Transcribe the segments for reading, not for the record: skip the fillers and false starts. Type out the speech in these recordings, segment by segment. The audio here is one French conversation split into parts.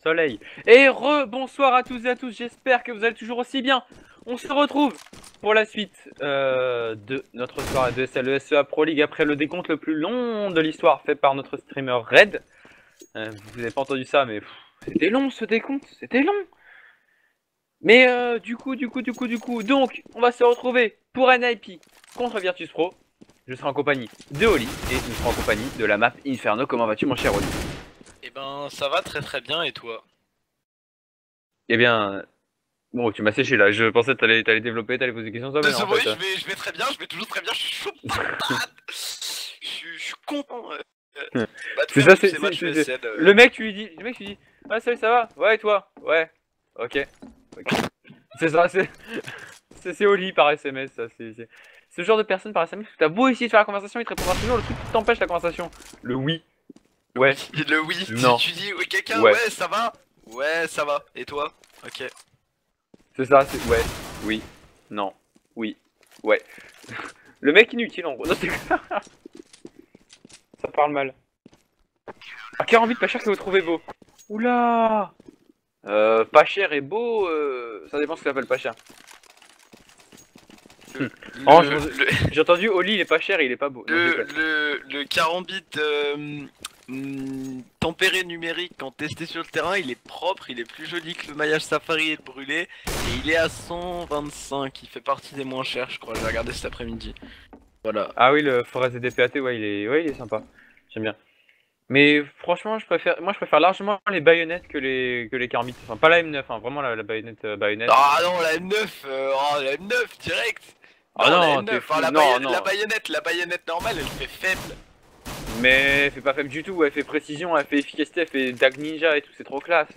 Soleil. Et bonsoir à tous et à tous, j'espère que vous allez toujours aussi bien. On se retrouve pour la suite de notre soirée de SLESEA Pro League après le décompte le plus long de l'histoire fait par notre streamer Red. Vous n'avez pas entendu ça, mais c'était long ce décompte, c'était long. Mais du coup, donc on va se retrouver pour un IP contre Virtus Pro. Je serai en compagnie de Oli et nous serons en compagnie de la map Inferno. Comment vas-tu mon cher Oli? Eh ben ça va très bien et toi? Eh bien, bon, tu m'as séché là, je pensais que t'allais développer, t'allais poser des questions toi, mais non, en Oui, fait. je vais très bien, je vais toujours très bien, je suis chaud patate. Je suis content bah, de C'est faire ça, tous ces matchs ESL. Le mec, tu lui dis, ah salut, ça va? Ouais, et toi? Ouais, ok. C'est ça, c'est Oli par SMS, ça, c'est ce genre de personne par SMS où t'as beau essayer de faire la conversation, il te répondra toujours le truc qui t'empêche la conversation. Le oui, ouais, Le oui, non, tu dis oui, quelqu'un, ouais. ouais ça va? Ouais ça va, et toi? Ok. C'est ça, c'est ouais, oui, non, oui, ouais. Le mec inutile en gros, non, ça parle mal. Ah, qui a envie de pas cher que vous trouvez beau? Oula! Pas cher et beau, ça dépend ce que t'appelles pas cher. Le, Oh, le, j'ai entendu Oli il est pas cher et il est pas beau. Non, le carambit tempéré numérique quand testé sur le terrain, il est propre, il est plus joli que le maillage safari et le brûlé, et il est à 125, il fait partie des moins chers je crois, j'ai regardé cet après-midi. Voilà. Ah oui, le Forest DPAT, ouais, il est sympa. J'aime bien. Mais franchement, je préfère largement les baïonnettes que les karmites. Enfin, pas la M9, hein, vraiment la baïonnette, baïonnette. Ah non, la M9, la M9 direct. Ah Non, la non, t'es M9, fou. la, Non, la baïonnette normale, elle fait faible. mais elle fait pas faible du tout. Elle fait précision, elle fait efficacité, elle fait tag ninja et tout. C'est trop classe.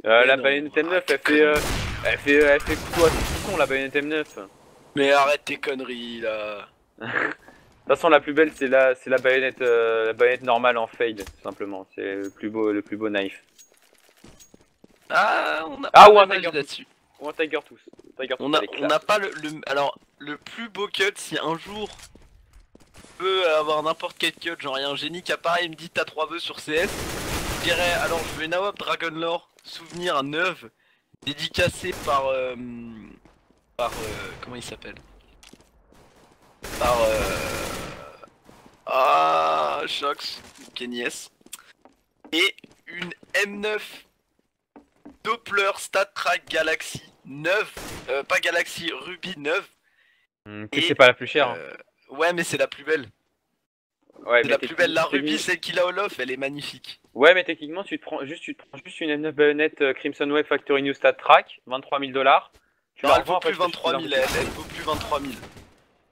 Mais La non, baïonnette M9, arrête tes conneries. elle fait couteau à saucisson, la baïonnette M9. Mais arrête tes conneries là. De toute façon, la plus belle, c'est la baïonnette normale en fade, tout simplement. C'est le plus beau knife. Ah, on n'a Ah, pas ou un même Tiger avis là-dessus. Ou un Tiger Tooth. Tiger On Tooth, elle est n'a classe. pas alors, le plus beau cut, si un jour on peut avoir n'importe quel cut, genre y a un génie qui apparaît, il me dit t'as 3 vœux sur CS, je dirais alors je veux une AWP Dragonlore, souvenir 9, dédicacé par comment il s'appelle? Par ah Shox, Kenyes. Et une M9 Doppler StatTrak Galaxy 9, pas Galaxy Ruby 9. Que Et c'est pas la plus chère. Hein. ouais, mais c'est la plus belle. Ouais, C'est mais la plus belle. La Ruby, celle qu'il a Olof, elle est magnifique. ouais, mais techniquement, tu te prends juste une M9 baïonnette Crimson Wave Factory New Stat Track, 23 000 $. Tu Non, la elle vaut revends plus après. 23 000. Elle vaut plus 23 000.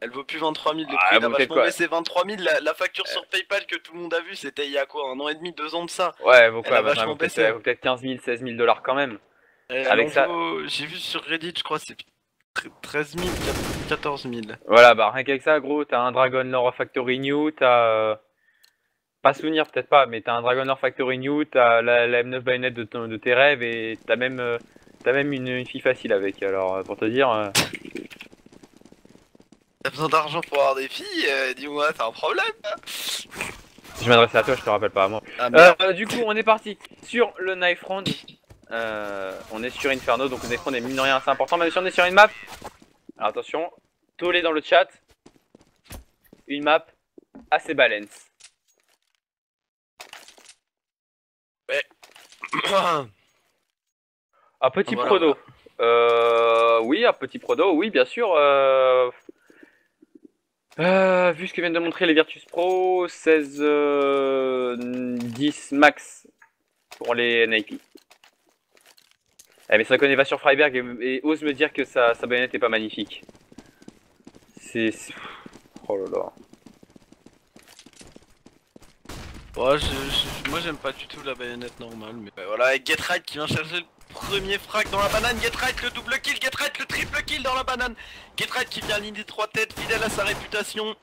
Elle vaut plus 23 000 le prix. Ah, Elle a bon, peut-être vachement quoi. baissé. 23 000. La facture sur PayPal que tout le monde a vue, c'était il y a quoi, un an et demi, 2 ans de ça. Ouais, elle vaut Elle quoi a maintenant? vachement baissé. Elle vaut peut-être 15 000, 16 000 $ quand même. Elle Avec en ça. vaut, j'ai vu sur Reddit, je crois, c'est 13 000, 14 000. Voilà, bah rien qu'avec ça, gros, t'as un Dragon Lore Factory New, t'as. Pas souvenir, peut-être pas, mais t'as un Dragon Lore Factory New, t'as la M9 baïonnette de tes rêves et t'as même une fille facile avec. Alors, pour te dire. T'as besoin d'argent pour avoir des filles? Dis-moi, t'as un problème? Si je m'adressais à toi, je te rappelle pas à moi. Ah merde. Du coup, on est parti sur le knife round. On est sur Inferno, donc le knife round est mine de rien assez important, même si on est sur une map. Alors attention, tollé dans le chat. Une map assez balance. Ouais. Un petit Voilà, prodo. Oui, un petit prodo, oui, bien sûr. Vu ce que viennent de montrer les Virtus Pro, 16, 10 max pour les NIP. Eh, mais ça connaît va sur Freiberg et ose me dire que sa baïonnette est pas magnifique. C'est... Oh là là. Ouais, moi j'aime pas du tout la baïonnette normale, mais voilà, avec Getright qui vient chercher le premier frag dans la banane, Getright le double kill, Getright le triple kill dans la banane, Getright qui vient ligne des 3 têtes, fidèle à sa réputation,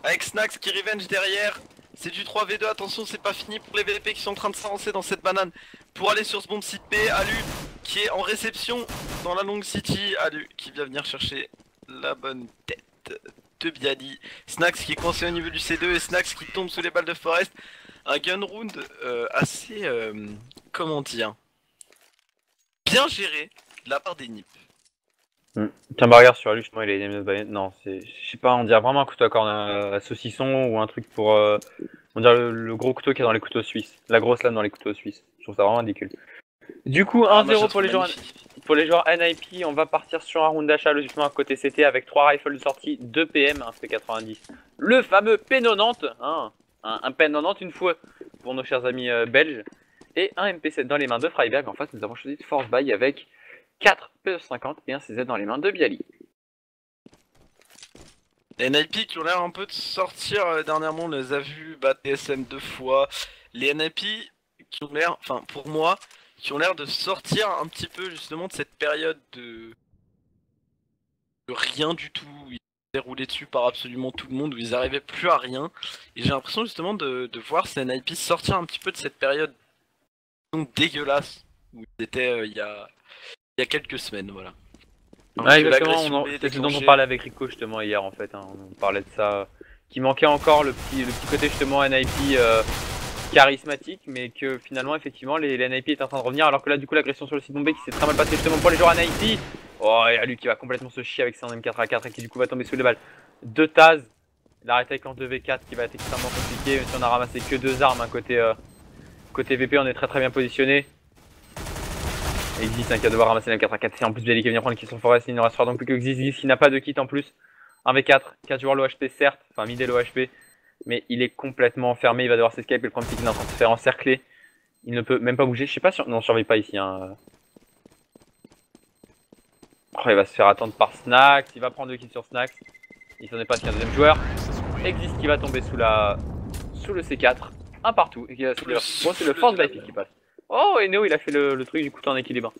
avec Snax qui revenge derrière, c'est du 3v2, attention c'est pas fini pour les VP qui sont en train de s'avancer dans cette banane, pour aller sur ce bomb site P, Alu qui est en réception dans la long city, Alu qui vient venir chercher la bonne tête de Biali, Snax qui est coincé au niveau du C2 et Snax qui tombe sous les balles de Forest. Un gun round assez, comment dire, bien géré de la part des NIP. Tiens, bah regarde sur lui, justement, il a une baïonnette. Non, c'est. Je sais pas, on dirait vraiment un couteau à corne à saucisson ou un truc pour. On dirait le gros couteau qu'il y a dans les couteaux suisses. La grosse lame dans les couteaux suisses. Je trouve ça vraiment ridicule. Du coup, 1-0 pour les joueurs NIP. On va partir sur un round d'achat logiquement à côté CT avec 3 rifles de sortie, 2 PM, un P90. Le fameux P90, hein, un P90 une fois pour nos chers amis belges. Et un MP7 dans les mains de Freiberg. En face, nous avons choisi de Force Buy avec 4 P50 et un CZ dans les mains de Bialy. Les NIP qui ont l'air un peu de sortir dernièrement, on les a vus battre TSM 2 fois. Les NIP qui ont l'air, enfin pour moi, qui ont l'air de sortir un petit peu justement de cette période de rien du tout, où ils étaient roulés dessus par absolument tout le monde, où ils arrivaient plus à rien. Et j'ai l'impression justement de voir ces NIP sortir un petit peu de cette période dégueulasse où ils étaient il y a quelques semaines, voilà. Ouais, exactement, c'est ce dont on parlait avec Rico justement hier en fait, hein. On parlait de ça, qui manquait encore le petit côté justement NIP charismatique, mais que finalement effectivement les NIP étaient en train de revenir, alors que là du coup l'agression sur le site bombé qui s'est très mal passé justement pour les joueurs NIP. Oh, il y a lui qui va complètement se chier avec son M4A4 et qui du coup va tomber sous les balles de Taz. Il a arrêté avec en 2v4 qui va être extrêmement compliqué, même si on a ramassé que 2 armes, hein, côté VP on est très bien positionné. Existe un qui va devoir ramasser la 4 c'est en plus Bialy qui va venir prendre le kill sur Forest, il ne restera donc plus que Xyz qui n'a pas de kit en plus. 1v4, 4 joueurs low HP certes, enfin mid et low HP, mais il est complètement enfermé, il va devoir s'escape et le problème c'est qu'il est en train de se faire encercler. Il ne peut même pas bouger, je sais pas si... Non, on survit pas ici, hein. Oh, il va se faire attendre par Snax, il va prendre 2 kills sur Snax. Il s'en est pas qu'il y a un deuxième joueur. Existe qui va tomber sous le C4, un partout, et qui va se dire... Bon, c'est le Force Buy qui passe. Oh, et Neo il a fait le truc du couteau en équilibre.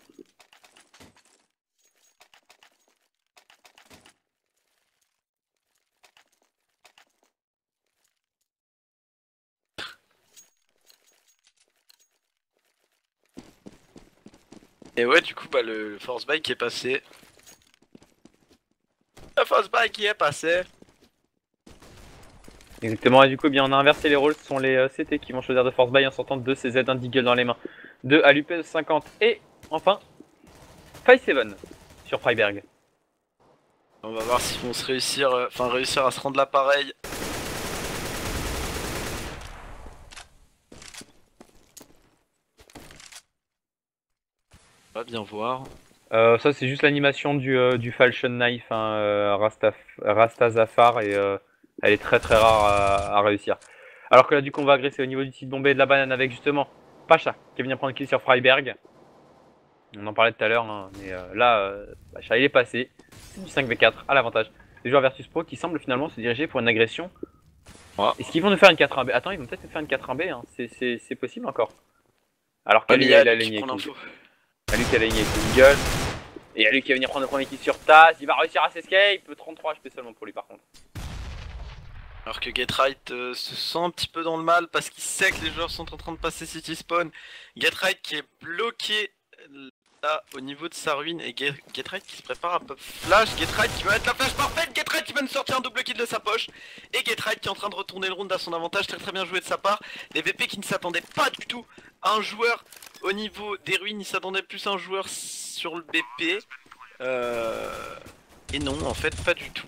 Et ouais, du coup, bah le Force Buy qui est passé. Le Force Buy qui est passé. Exactement, et du coup, eh bien, on a inversé les rôles. Ce sont les CT qui vont choisir de Force Buy en sortant 2 CZ, un Deagle dans les mains, 2 à l'UP 50 et enfin 5-7 sur Freiberg. On va voir s'ils vont se réussir à se rendre l'appareil. On va bien voir. Ça, c'est juste l'animation du Falchion Knife, hein, Rasta Zafar, et elle est très rare à réussir. Alors que là, du coup, on va agresser au niveau du site bombé et de la banane avec justement Pacha qui vient prendre le kill sur Freiberg. On en parlait tout à l'heure, hein, mais là, Pacha il est passé. C'est du 5v4 à l'avantage des joueurs Versus Pro qui semblent finalement se diriger pour une agression. Est-ce qu'ils vont nous faire une 4-1B? Attends, ils vont peut-être nous faire une 4-1B, hein. C'est possible encore. Alors qu'à lui, il a aligné avec l'info. À lui qui a aligné avec le Eagle. Et à lui qui va venir prendre le premier kill sur Taz. Il va réussir à s'escape. 33 HP seulement pour lui par contre. Alors que Getright se sent un petit peu dans le mal parce qu'il sait que les joueurs sont en train de passer City Spawn. Getright qui est bloqué là au niveau de sa ruine et Getright qui se prépare un peu flash. Getright qui va être la flash parfaite. Getright qui va nous sortir un double kill de sa poche. Et Getright qui est en train de retourner le round à son avantage. Très bien joué de sa part. Les VP qui ne s'attendaient pas du tout à un joueur au niveau des ruines. Ils s'attendaient plus à un joueur sur le BP. Et non, en fait, pas du tout.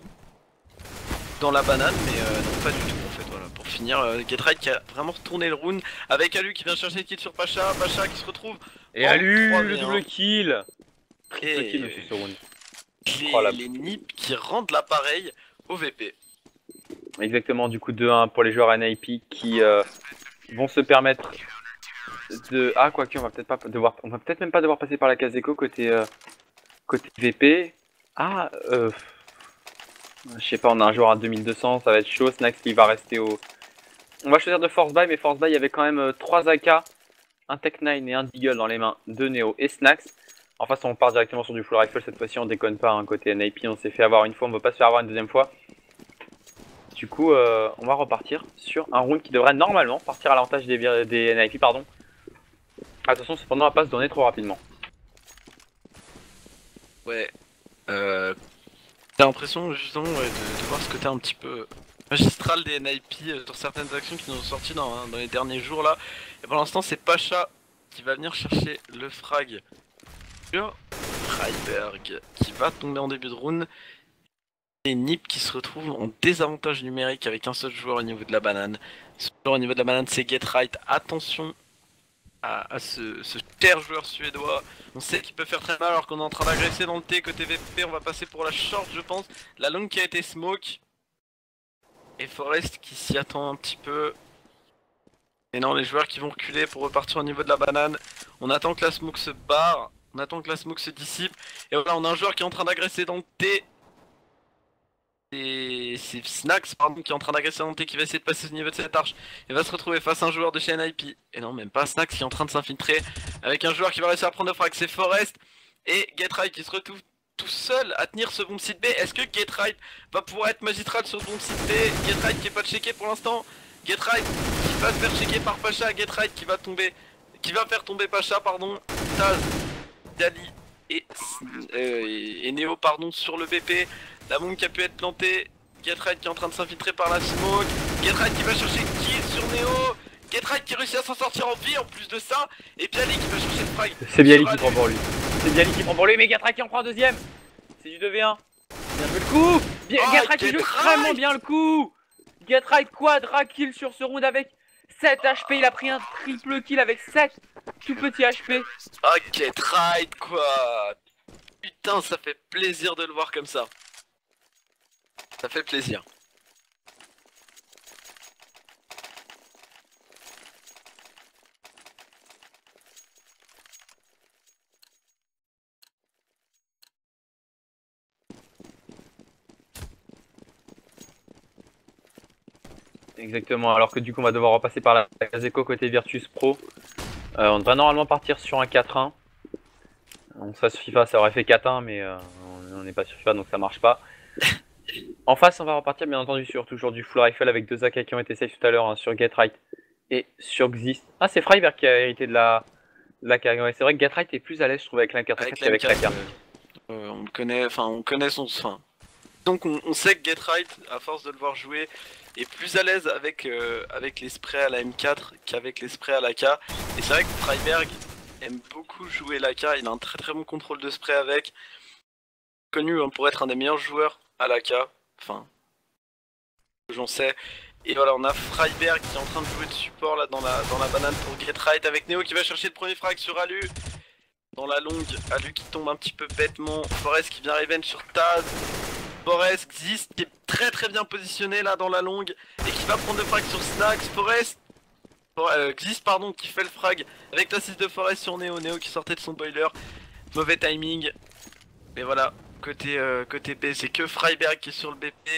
Dans la banane, mais non, pas du tout en fait. Voilà, pour finir, Getright qui a vraiment retourné le round avec Alu qui vient chercher le kill sur Pacha. Pacha qui se retrouve. Et Alu, le double kill. Triple kill aussi sur round. Les NIP qui rendent l'appareil au VP. Exactement, du coup 2-1 pour les joueurs NIP qui vont se permettre de... Ah, quoique, on va peut-être même pas devoir passer par la case écho côté VP. Ah, je sais pas, on a un joueur à 2200, ça va être chaud. Snax qui va rester au... On va choisir de Force Buy, mais Force Buy avait quand même 3 AK, un Tech 9 et un Deagle dans les mains de Neo et Snax. En face, on part directement sur du full rifle cette fois-ci, on déconne pas, hein, côté NIP, on s'est fait avoir une fois, on va pas se faire avoir une deuxième fois. Du coup, on va repartir sur un round qui devrait normalement partir à l'avantage des NIP, pardon. Attention, cependant, on va pas se donner trop rapidement. Ouais, j'ai l'impression justement de voir ce côté un petit peu magistral des NIP sur certaines actions qui nous ont sorti dans les derniers jours là. Et pour l'instant c'est Pacha qui va venir chercher le frag sur Freiberg qui va tomber en début de round. Et Nip qui se retrouve en désavantage numérique avec un seul joueur au niveau de la banane. Ce joueur au niveau de la banane c'est GetRight. Attention à ce cher joueur suédois. On sait qu'il peut faire très mal alors qu'on est en train d'agresser dans le T côté VP. On va passer pour la short je pense. La longue qui a été smoke. Et Forest qui s'y attend un petit peu. Et non, les joueurs qui vont reculer pour repartir au niveau de la banane. On attend que la smoke se barre. On attend que la smoke se dissipe. Et voilà, on a un joueur qui est en train d'agresser dans le T. C'est Snax pardon, qui est en train d'agresser dans le T, qui va essayer de passer au niveau de cette arche. Et va se retrouver face à un joueur de chez NIP. Et non, même pas Snax qui est en train de s'infiltrer. Avec un joueur qui va réussir à prendre le frag, c'est Forest. Et GetRight qui se retrouve tout seul à tenir ce bomb site B. Est-ce que GetRight va pouvoir être magistral sur le bomb site B? GetRight qui est pas checké pour l'instant. GetRight qui va se faire checker par Pacha. GetRight qui va tomber, qui va faire tomber Pacha, pardon. Taz, Dali et Neo pardon sur le BP. La bombe qui a pu être plantée. GetRight qui est en train de s'infiltrer par la smoke. GetRight qui va chercher kill sur Neo. GetRight qui réussit à s'en sortir en vie en plus de ça. Et Bialy qui va chercher le frag. C'est Bialy qui prend pour lui. C'est Bialy qui prend pour lui, mais GetRight qui en prend un deuxième. C'est du 2v1. Bien joué le coup. GetRight qui joue extrêmement bien le coup. GetRight quadra kill sur ce round avec 7 HP. Il a pris un triple kill avec 7 tout petits HP. Ah, GetRight quoi. Putain, ça fait plaisir de le voir comme ça. Ça fait plaisir. Exactement, alors que du coup on va devoir repasser par la case éco côté Virtus Pro. On devrait normalement partir sur un 4-1. On serait sur FIFA, ça aurait fait 4-1, mais on n'est pas sur FIFA donc ça marche pas. En face, on va repartir bien entendu sur toujours du full rifle avec deux AK qui ont été safe tout à l'heure hein, sur GetRight et sur Xist. Ah, c'est Freiberg qui a hérité de la AK. Ouais, c'est vrai que GetRight est plus à l'aise, je trouve, avec l'M4 qu'avec l'AK. On le connaît, enfin, on connaît son. Enfin, donc on sait que GetRight, à force de le voir jouer, est plus à l'aise avec, avec les sprays à la M4 qu'avec les sprays à l'AK. Et c'est vrai que Freiberg aime beaucoup jouer l'AK, il a un très très bon contrôle de spray avec. Connu hein, pour être un des meilleurs joueurs à l'AK, enfin, j'en sais. Et voilà, on a Freiberg qui est en train de jouer de support là dans la banane pour GetRight avec Neo qui va chercher le premier frag sur Alu. Dans la longue, Alu qui tombe un petit peu bêtement, Forest qui vient revenge sur Taz. Forest, Xist qui est très très bien positionné là dans la longue et qui va prendre le frag sur Snax. Forest, Xist pardon, qui fait le frag avec l'assist de Forest sur Neo. Neo qui sortait de son boiler, mauvais timing. Mais voilà, côté B, c'est que Freiberg qui est sur le BP.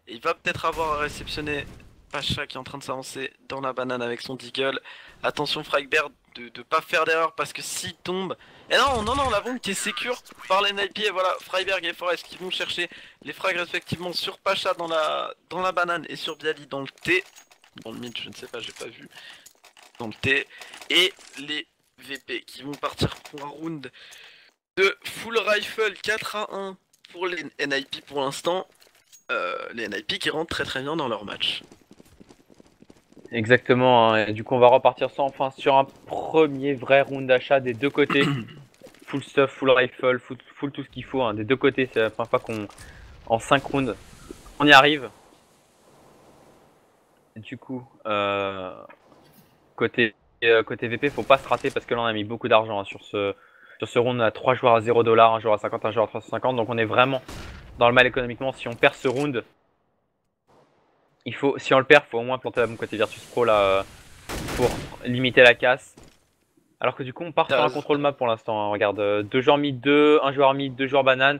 Et il va peut-être avoir à réceptionner Pacha qui est en train de s'avancer dans la banane avec son deagle. Attention Freiberg de pas faire d'erreur parce que s'il tombe... Et non, la bombe qui est sécure par les NIP. Et voilà, Freiberg et Forest qui vont chercher les frags respectivement sur Pacha dans la banane et sur Bialy dans le T. Dans le mid, je ne sais pas, j'ai pas vu. Dans le T. Et les VP qui vont partir pour un round de full rifle 4-1 pour les NIP pour l'instant. Les NIP qui rentrent très très bien dans leur match. Exactement, hein. Et du coup on va repartir enfin sur un premier vrai round d'achat des deux côtés. Full stuff, full rifle, full tout ce qu'il faut, hein. Des deux côtés, c'est la première fois qu'on en 5 rounds on y arrive. Et du coup, côté VP, faut pas se rater parce que là on a mis beaucoup d'argent hein, sur ce round. On a 3 joueurs à 0$, un joueur à 50, un joueur à 350, donc on est vraiment dans le mal économiquement. Si on perd ce round, si on le perd, faut au moins planter la bombe côté Virtus Pro là pour limiter la casse. Alors que du coup on part sur un contrôle map pour l'instant, hein. Regarde, 2 joueurs mid 2, 1 joueur mid, 2 joueurs banane.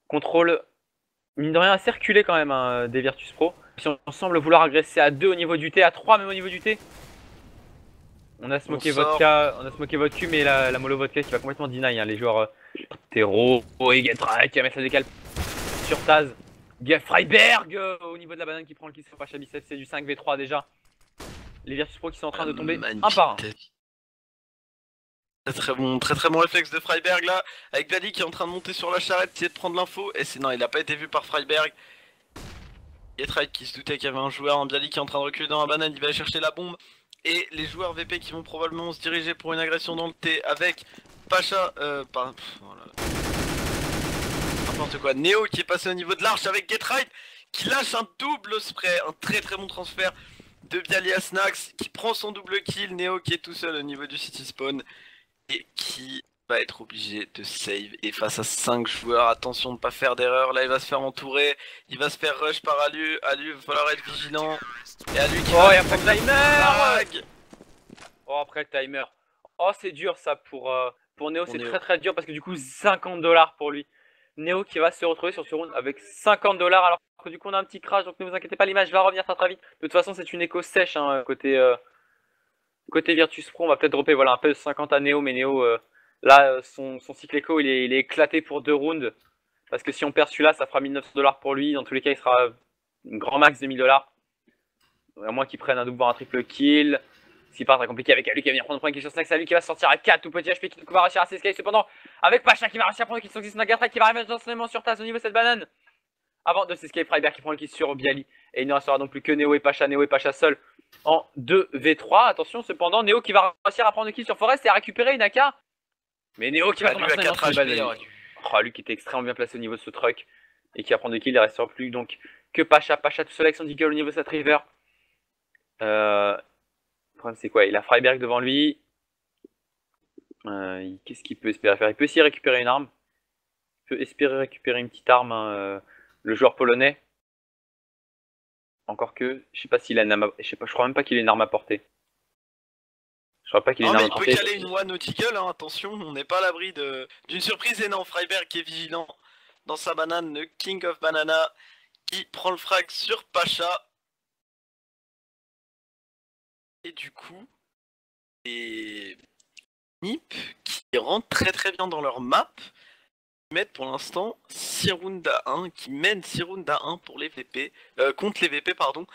Contrôle, mine de rien, assez reculé quand même hein, des Virtus Pro. Si on semble vouloir agresser à 2 au niveau du T, à 3 même au niveau du T. On a smoké vodka, mais la mollo vodka qui va complètement deny hein, les joueurs Tero et GetRight qui va mettre la décale sur Taz. Freiberg au niveau de la banane qui prend le kill sur Pacha Bicep, c'est du 5v3 déjà. Les Virtus Pro qui sont en train de tomber un par un. Très bon réflexe de Freiberg là, avec Bialy qui est en train de monter sur la charrette, essayer de prendre l'info, et non, il a pas été vu par Freiberg. GetRight qui se doutait qu'il y avait un joueur en Bialy qui est en train de reculer dans la banane, il va aller chercher la bombe. Et les joueurs VP qui vont probablement se diriger pour une agression dans le T avec Pacha, voilà. N'importe quoi. Neo qui est passé au niveau de l'arche avec Getright qui lâche un double spray, un très très bon transfert de Bialy à Snax qui prend son double kill. Neo qui est tout seul au niveau du city spawn et qui va être obligé de save. Et face à 5 joueurs, attention de ne pas faire d'erreur. Là il va se faire entourer, il va se faire rush par Alu. Alu, il va falloir être vigilant. Et Alu qui va... et après le timer. Oh, après le timer. Oh, c'est dur ça pour Neo, c'est très très dur parce que du coup 50$ pour lui. Neo qui va se retrouver sur ce round avec 50$ alors que du coup on a un petit crash, donc ne vous inquiétez pas, l'image va revenir très très vite. De toute façon c'est une écho sèche hein, côté Virtus Pro. On va peut-être dropper voilà, un peu de 50 à Neo, mais Neo là son cycle écho il est éclaté pour 2 rounds. Parce que si on perd celui-là ça fera 1900$ pour lui, dans tous les cas il sera un grand max de 1000$. À moins qu'il prenne un double voire un triple kill. Ce qui part très compliqué avec Alu qui va venir prendre un point kill sur Snax. Alu qui va sortir à 4, tout petit HP qui va réussir à s'escaler. Cependant, avec Pacha qui va réussir à prendre le kill sur Getright qui va arriver instantanément sur tasse au niveau de cette banane. Avant de s'escaler, Freiberg qui prend le kill sur Bialy. Et il ne restera donc plus que Neo et Pacha seul en 2v3. Attention, cependant, Neo qui va réussir à prendre le kill sur Forest et à récupérer Inaka. Mais Neo qui va tomber instantanément sur le Bialy. Oh, lui qui était extrêmement bien placé au niveau de ce truck et qui va prendre le kill. Il ne restera plus donc que Pacha tout seul avec son deagle au niveau de cette river. Le problème c'est quoi? Il a Freiberg devant lui. Qu'est-ce qu'il peut espérer faire? Il peut essayer de récupérer une arme. Il peut espérer récupérer une petite arme, hein, le joueur polonais. Encore que, je sais pas s'il a une arme je crois même pas qu'il ait une arme à portée. Je crois pas qu'il ait une arme à portée. Il peut caler une one nautical, hein, attention, on n'est pas à l'abri d'une surprise. Et non, Freiberg qui est vigilant dans sa banane, le King of Banana, qui prend le frag sur Pacha. Et du coup, les NiP qui rentrent très très bien dans leur map, qui mettent pour l'instant 6 rounds à 1, qui mènent 6 rounds à 1 pour les VP, contre les VP pardon,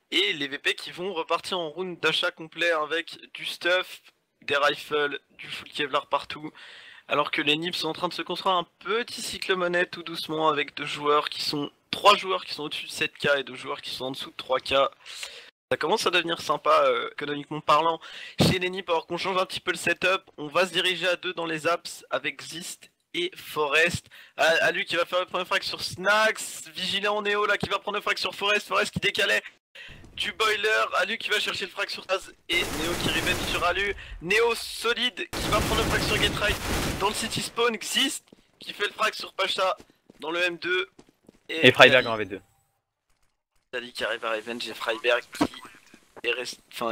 et les VP qui vont repartir en round d'achat complet avec du stuff, des rifles, du full Kevlar partout, alors que les NiP sont en train de se construire un petit cycle monnaie tout doucement avec 3 joueurs qui sont au-dessus de 7k et 2 joueurs qui sont en dessous de 3k. Ça commence à devenir sympa économiquement parlant chez les NiP, alors qu'on change un petit peu le setup. On va se diriger à 2 dans les apps avec Zist et Forest. Alu qui va faire le premier frag sur Snax, vigilant Neo là qui va prendre le frag sur Forest qui décalait du boiler, Alu qui va chercher le frag sur Taz et Neo qui revenge sur Alu. Neo solide qui va prendre le frag sur Getright dans le city spawn, Zist qui fait le frag sur Pacha dans le M2 et Freiberg en V2. Bialy qui arrive à revenge et Freiberg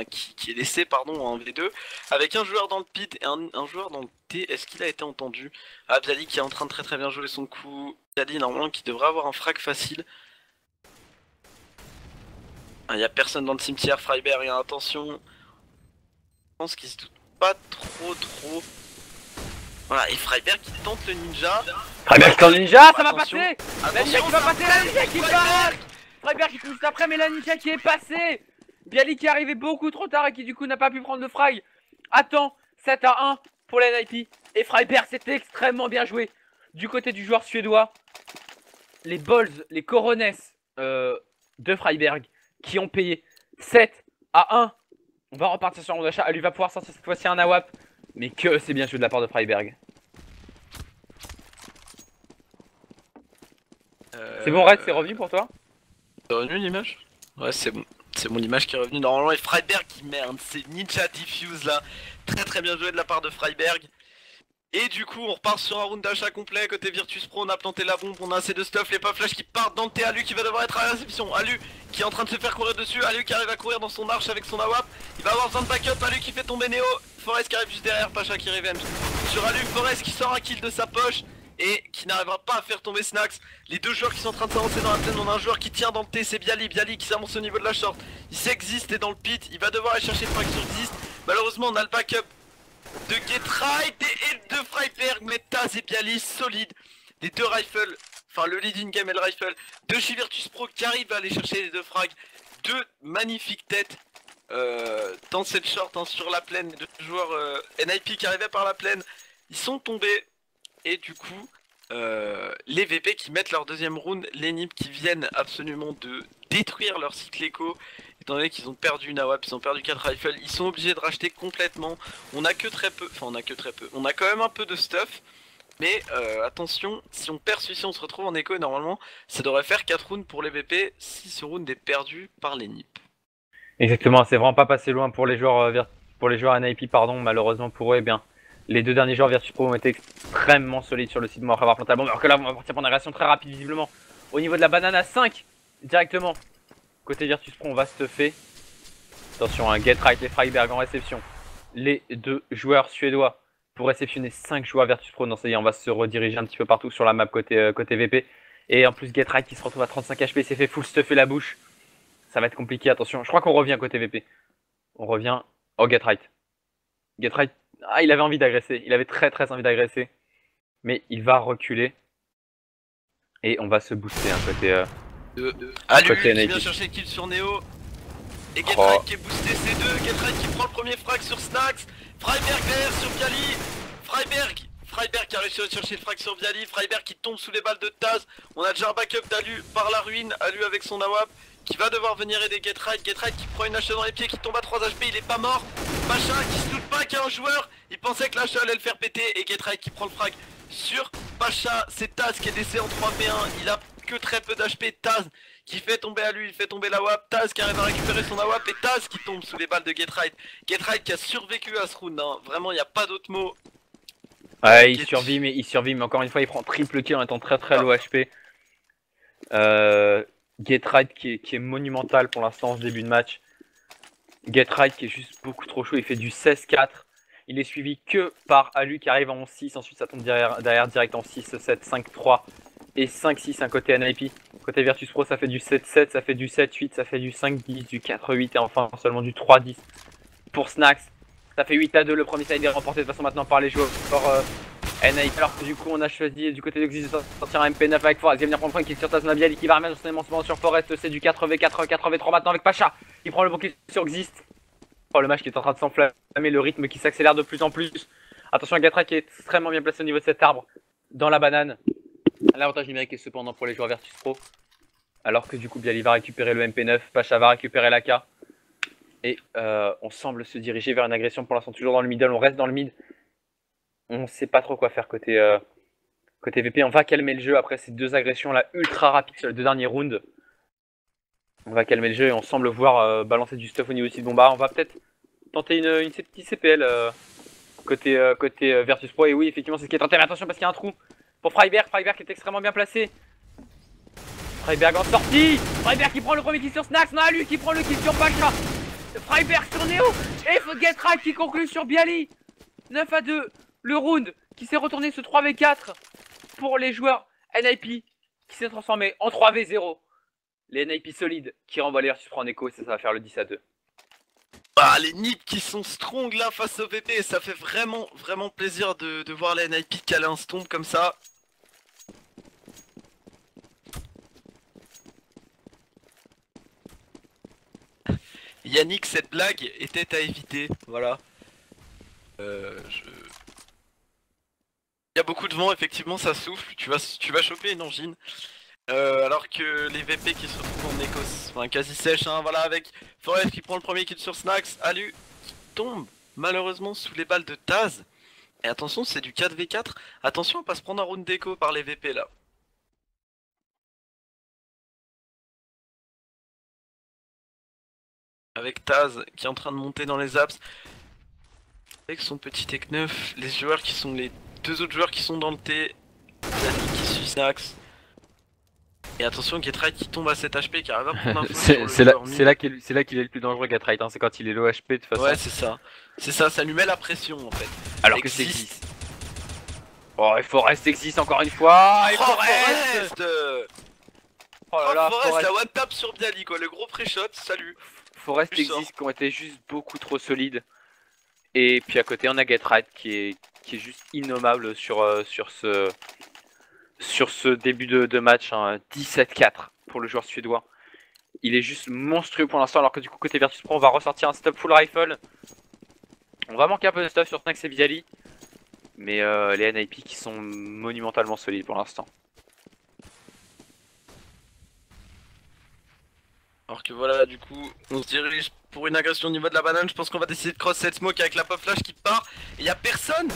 qui est laissé pardon en V2 avec un joueur dans le pit et un joueur dans le T. Est-ce qu'il a été entendu? Ah, Bialy qui est en train de très très bien jouer son coup. Bialy normalement qui devrait avoir un frag facile. Il n'y a personne dans le cimetière. Freiberg, attention. Je pense qu'il se doute pas trop. Voilà, et Freiberg qui tente le ninja. Freiberg tente le ninja, ça va passer. La ninja qui va passer, la ninja qui passe. Freiberg qui pousse après, mais la ninja qui est passée. Bialy qui est arrivé beaucoup trop tard et qui du coup n'a pas pu prendre de frag. Attends, 7 à 1 pour la NIP. Et Freiberg, c'était extrêmement bien joué. Du côté du joueur suédois, les Balls, les Corones de Freiberg qui ont payé 7 à 1. On va repartir sur un round d'achat. Elle lui va pouvoir sortir cette fois-ci un AWAP. Mais que c'est bien joué de la part de Freiberg. C'est bon, Red, c'est revenu pour toi? C'est revenu l'image? Ouais, c'est bon. C'est mon image qui est revenue normalement. Et Freiberg qui merde, c'est Ninja Diffuse là. Très très bien joué de la part de Freiberg. Et du coup on repart sur un round d'achat complet. Côté Virtus Pro on a planté la bombe, on a assez de stuff. Les pas flash qui partent dans le T. Alu qui va devoir être à la réception. Alu qui est en train de se faire courir dessus. Alu qui arrive à courir dans son arche avec son AWAP. Il va avoir besoin de backup. Alu qui fait tomber Neo. Forest qui arrive juste derrière. Pacha qui revenge sur Alu. Forest qui sort un kill de sa poche et qui n'arrivera pas à faire tomber Snax. Les deux joueurs qui sont en train de s'avancer dans la plaine. On a un joueur qui tient dans le T, c'est Bialy qui s'avance au niveau de la short. Il s'existe et dans le pit. Il va devoir aller chercher le frag sur Exist. Malheureusement on a le backup de Getright et de Freiberg, mais Taz et Bialy solide. Les deux rifles, enfin le lead in game et le rifle de chez Virtus Pro qui arrive à aller chercher les deux frags. Deux magnifiques têtes dans cette short hein, sur la plaine. Les deux joueurs NIP qui arrivaient par la plaine, ils sont tombés. Et du coup, les VP qui mettent leur deuxième round, les NiP qui viennent absolument de détruire leur cycle écho, étant donné qu'ils ont perdu une AWP, ils ont perdu 4 rifles, ils sont obligés de racheter complètement. On a que très peu, enfin on a que très peu, on a quand même un peu de stuff. Mais attention, si on perd celui-ci, on se retrouve en écho et normalement ça devrait faire 4 rounds pour les VP si ce round est perdu par les NiP. Exactement, c'est vraiment pas passé loin pour les joueurs NIP, pardon, malheureusement pour eux, eh bien, les 2 derniers joueurs Virtus Pro ont été extrêmement solides sur le site après avoir planté la bombe, alors que là on va partir pour une agression très rapide visiblement au niveau de la banane à 5 directement. Côté Virtus Pro on va stuffer. Attention, un Getright et Freiberg en réception. Les 2 joueurs suédois pour réceptionner 5 joueurs Virtus Pro. Non, ça y est, on va se rediriger un petit peu partout sur la map côté VP. Et en plus Getright qui se retrouve à 35 HP, s'est fait full stuffer la bouche. Ça va être compliqué, attention. Je crois qu'on revient côté VP. On revient. Oh, Getright. Getright, ah, il avait envie d'agresser. Il avait très envie d'agresser. Mais il va reculer. Et on va se booster côté Alu qui NIP. vient chercher kill sur Neo. Et Getright qui est boosté C2. Getright qui prend le premier frag sur Snax. Freiberg derrière sur Bialy. Freiberg qui a réussi à chercher le frag sur Bialy. Freiberg qui tombe sous les balles de Taz. On a déjà un backup d'Alu par la ruine. Alu avec son AWP qui va devoir venir aider Getright. Getright qui prend une hache dans les pieds, qui tombe à 3 HP, il est pas mort. Pacha qui se doute pas qu'il y a un joueur. Il pensait que l'hache allait le faire péter. Et Getright qui prend le frag sur Pacha. C'est Taz qui est décédé en 3v1. Il a que très peu d'HP. Taz qui fait tomber à lui, il fait tomber la WAP. Taz qui arrive à récupérer son AWP et Taz qui tombe sous les balles de Getright. Getright qui a survécu à ce round, hein. Vraiment il n'y a pas d'autre mot. Ouais, il survit, mais encore une fois il prend triple kill en étant très low HP. Getright qui est monumental pour l'instant en ce début de match. Getright qui est juste beaucoup trop chaud, il fait du 16-4. Il est suivi que par Alu qui arrive en 11-6, ensuite ça tombe derrière direct en 6-7, 5-3 et 5-6 un côté NIP. Côté Virtus Pro ça fait du 7-7, ça fait du 7-8, ça fait du 5-10, du 4-8 et enfin seulement du 3-10 pour Snax. Ça fait 8-2, le premier side est remporté de façon maintenant par les joueurs NIP, alors que du coup on a choisi du côté d'Oxys de sortir un MP9 avec Forest, qui va venir prendre le point qui est sur Tasmabiel qui va remettre son émancement sur Forest, c'est du 4v4, 4v3 maintenant avec Pacha, il prend le bon kill sur Oxys. Oh, le match qui est en train de s'enflammer, le rythme qui s'accélère de plus en plus. Attention à Getright qui est extrêmement bien placé au niveau de cet arbre, dans la banane. L'avantage numérique est cependant pour les joueurs Virtus Pro. Alors que du coup Bialy va récupérer le MP9, Pacha va récupérer l'AK. Et on semble se diriger vers une agression pour l'instant toujours dans le middle, on reste dans le mid. On sait pas trop quoi faire côté VP, on va calmer le jeu après ces 2 agressions là ultra rapides sur les 2 derniers rounds. On va calmer le jeu et on semble voir balancer du stuff au niveau du site Bombard. On va peut-être tenter une petite CPL côté Virtus Pro. Et oui, effectivement, c'est ce qui est tenté. Mais attention parce qu'il y a un trou pour Freiberg. Freiberg qui est extrêmement bien placé. Freiberg en sortie. Freiberg qui prend le premier kill sur Snax. Non, lui qui prend le kill sur Pacha. Freiberg sur Neo. Et Getright qui conclut sur Bialy. 9-2. Le round qui s'est retourné ce 3v4 pour les joueurs NIP qui s'est transformé en 3v0. Les NIP solides qui renvoient les Virtus Pro en écho et ça va faire le 10-2. Ah, les NiP qui sont strong là face au VP, ça fait vraiment plaisir de voir les NIP caler un stomp comme ça. Yannick, cette blague était à éviter, voilà. Il y a beaucoup de vent, effectivement ça souffle, tu vas choper une angine. Alors que les VP qui se retrouvent en Écosse, enfin quasi sèche, hein, voilà, avec Forest qui prend le premier kill sur Snax, Alu qui tombe malheureusement sous les balles de Taz. Et attention, c'est du 4v4, attention à pas se prendre un round d'écho par les VP là. Avec Taz qui est en train de monter dans les apps. Avec son petit tech 9, les joueurs qui sont les 2 autres joueurs qui sont dans le T, Yannick qui suit Snax. Et attention, Getright qui tombe à 7 HP qui arrive à prendre un feu. C'est là qu'il est le plus dangereux, Getright, hein. C'est quand il est low HP de toute façon. Ouais, c'est ça. C'est ça, ça lui met la pression en fait. Alors que c'est Exis. Oh, et Forest existe encore une fois. Et Forest Oh là là, Forest, la one tap sur Bialy quoi, le gros pré-shot, salut. Forest existe qui ont été juste beaucoup trop solides. Et puis à côté on a Getright qui est juste innommable sur ce début de match, hein. 17-4 pour le joueur suédois. Il est juste monstrueux pour l'instant, alors que du coup côté Virtus Pro on va ressortir un stop full rifle. On va manquer un peu de stuff sur Snax et Bialy. Mais les NIP qui sont monumentalement solides pour l'instant. Alors Que voilà, du coup, on se dirige pour une agression au niveau de la banane. Je pense qu'on va décider de cross cette smoke avec la pop flash qui part. Et y a personne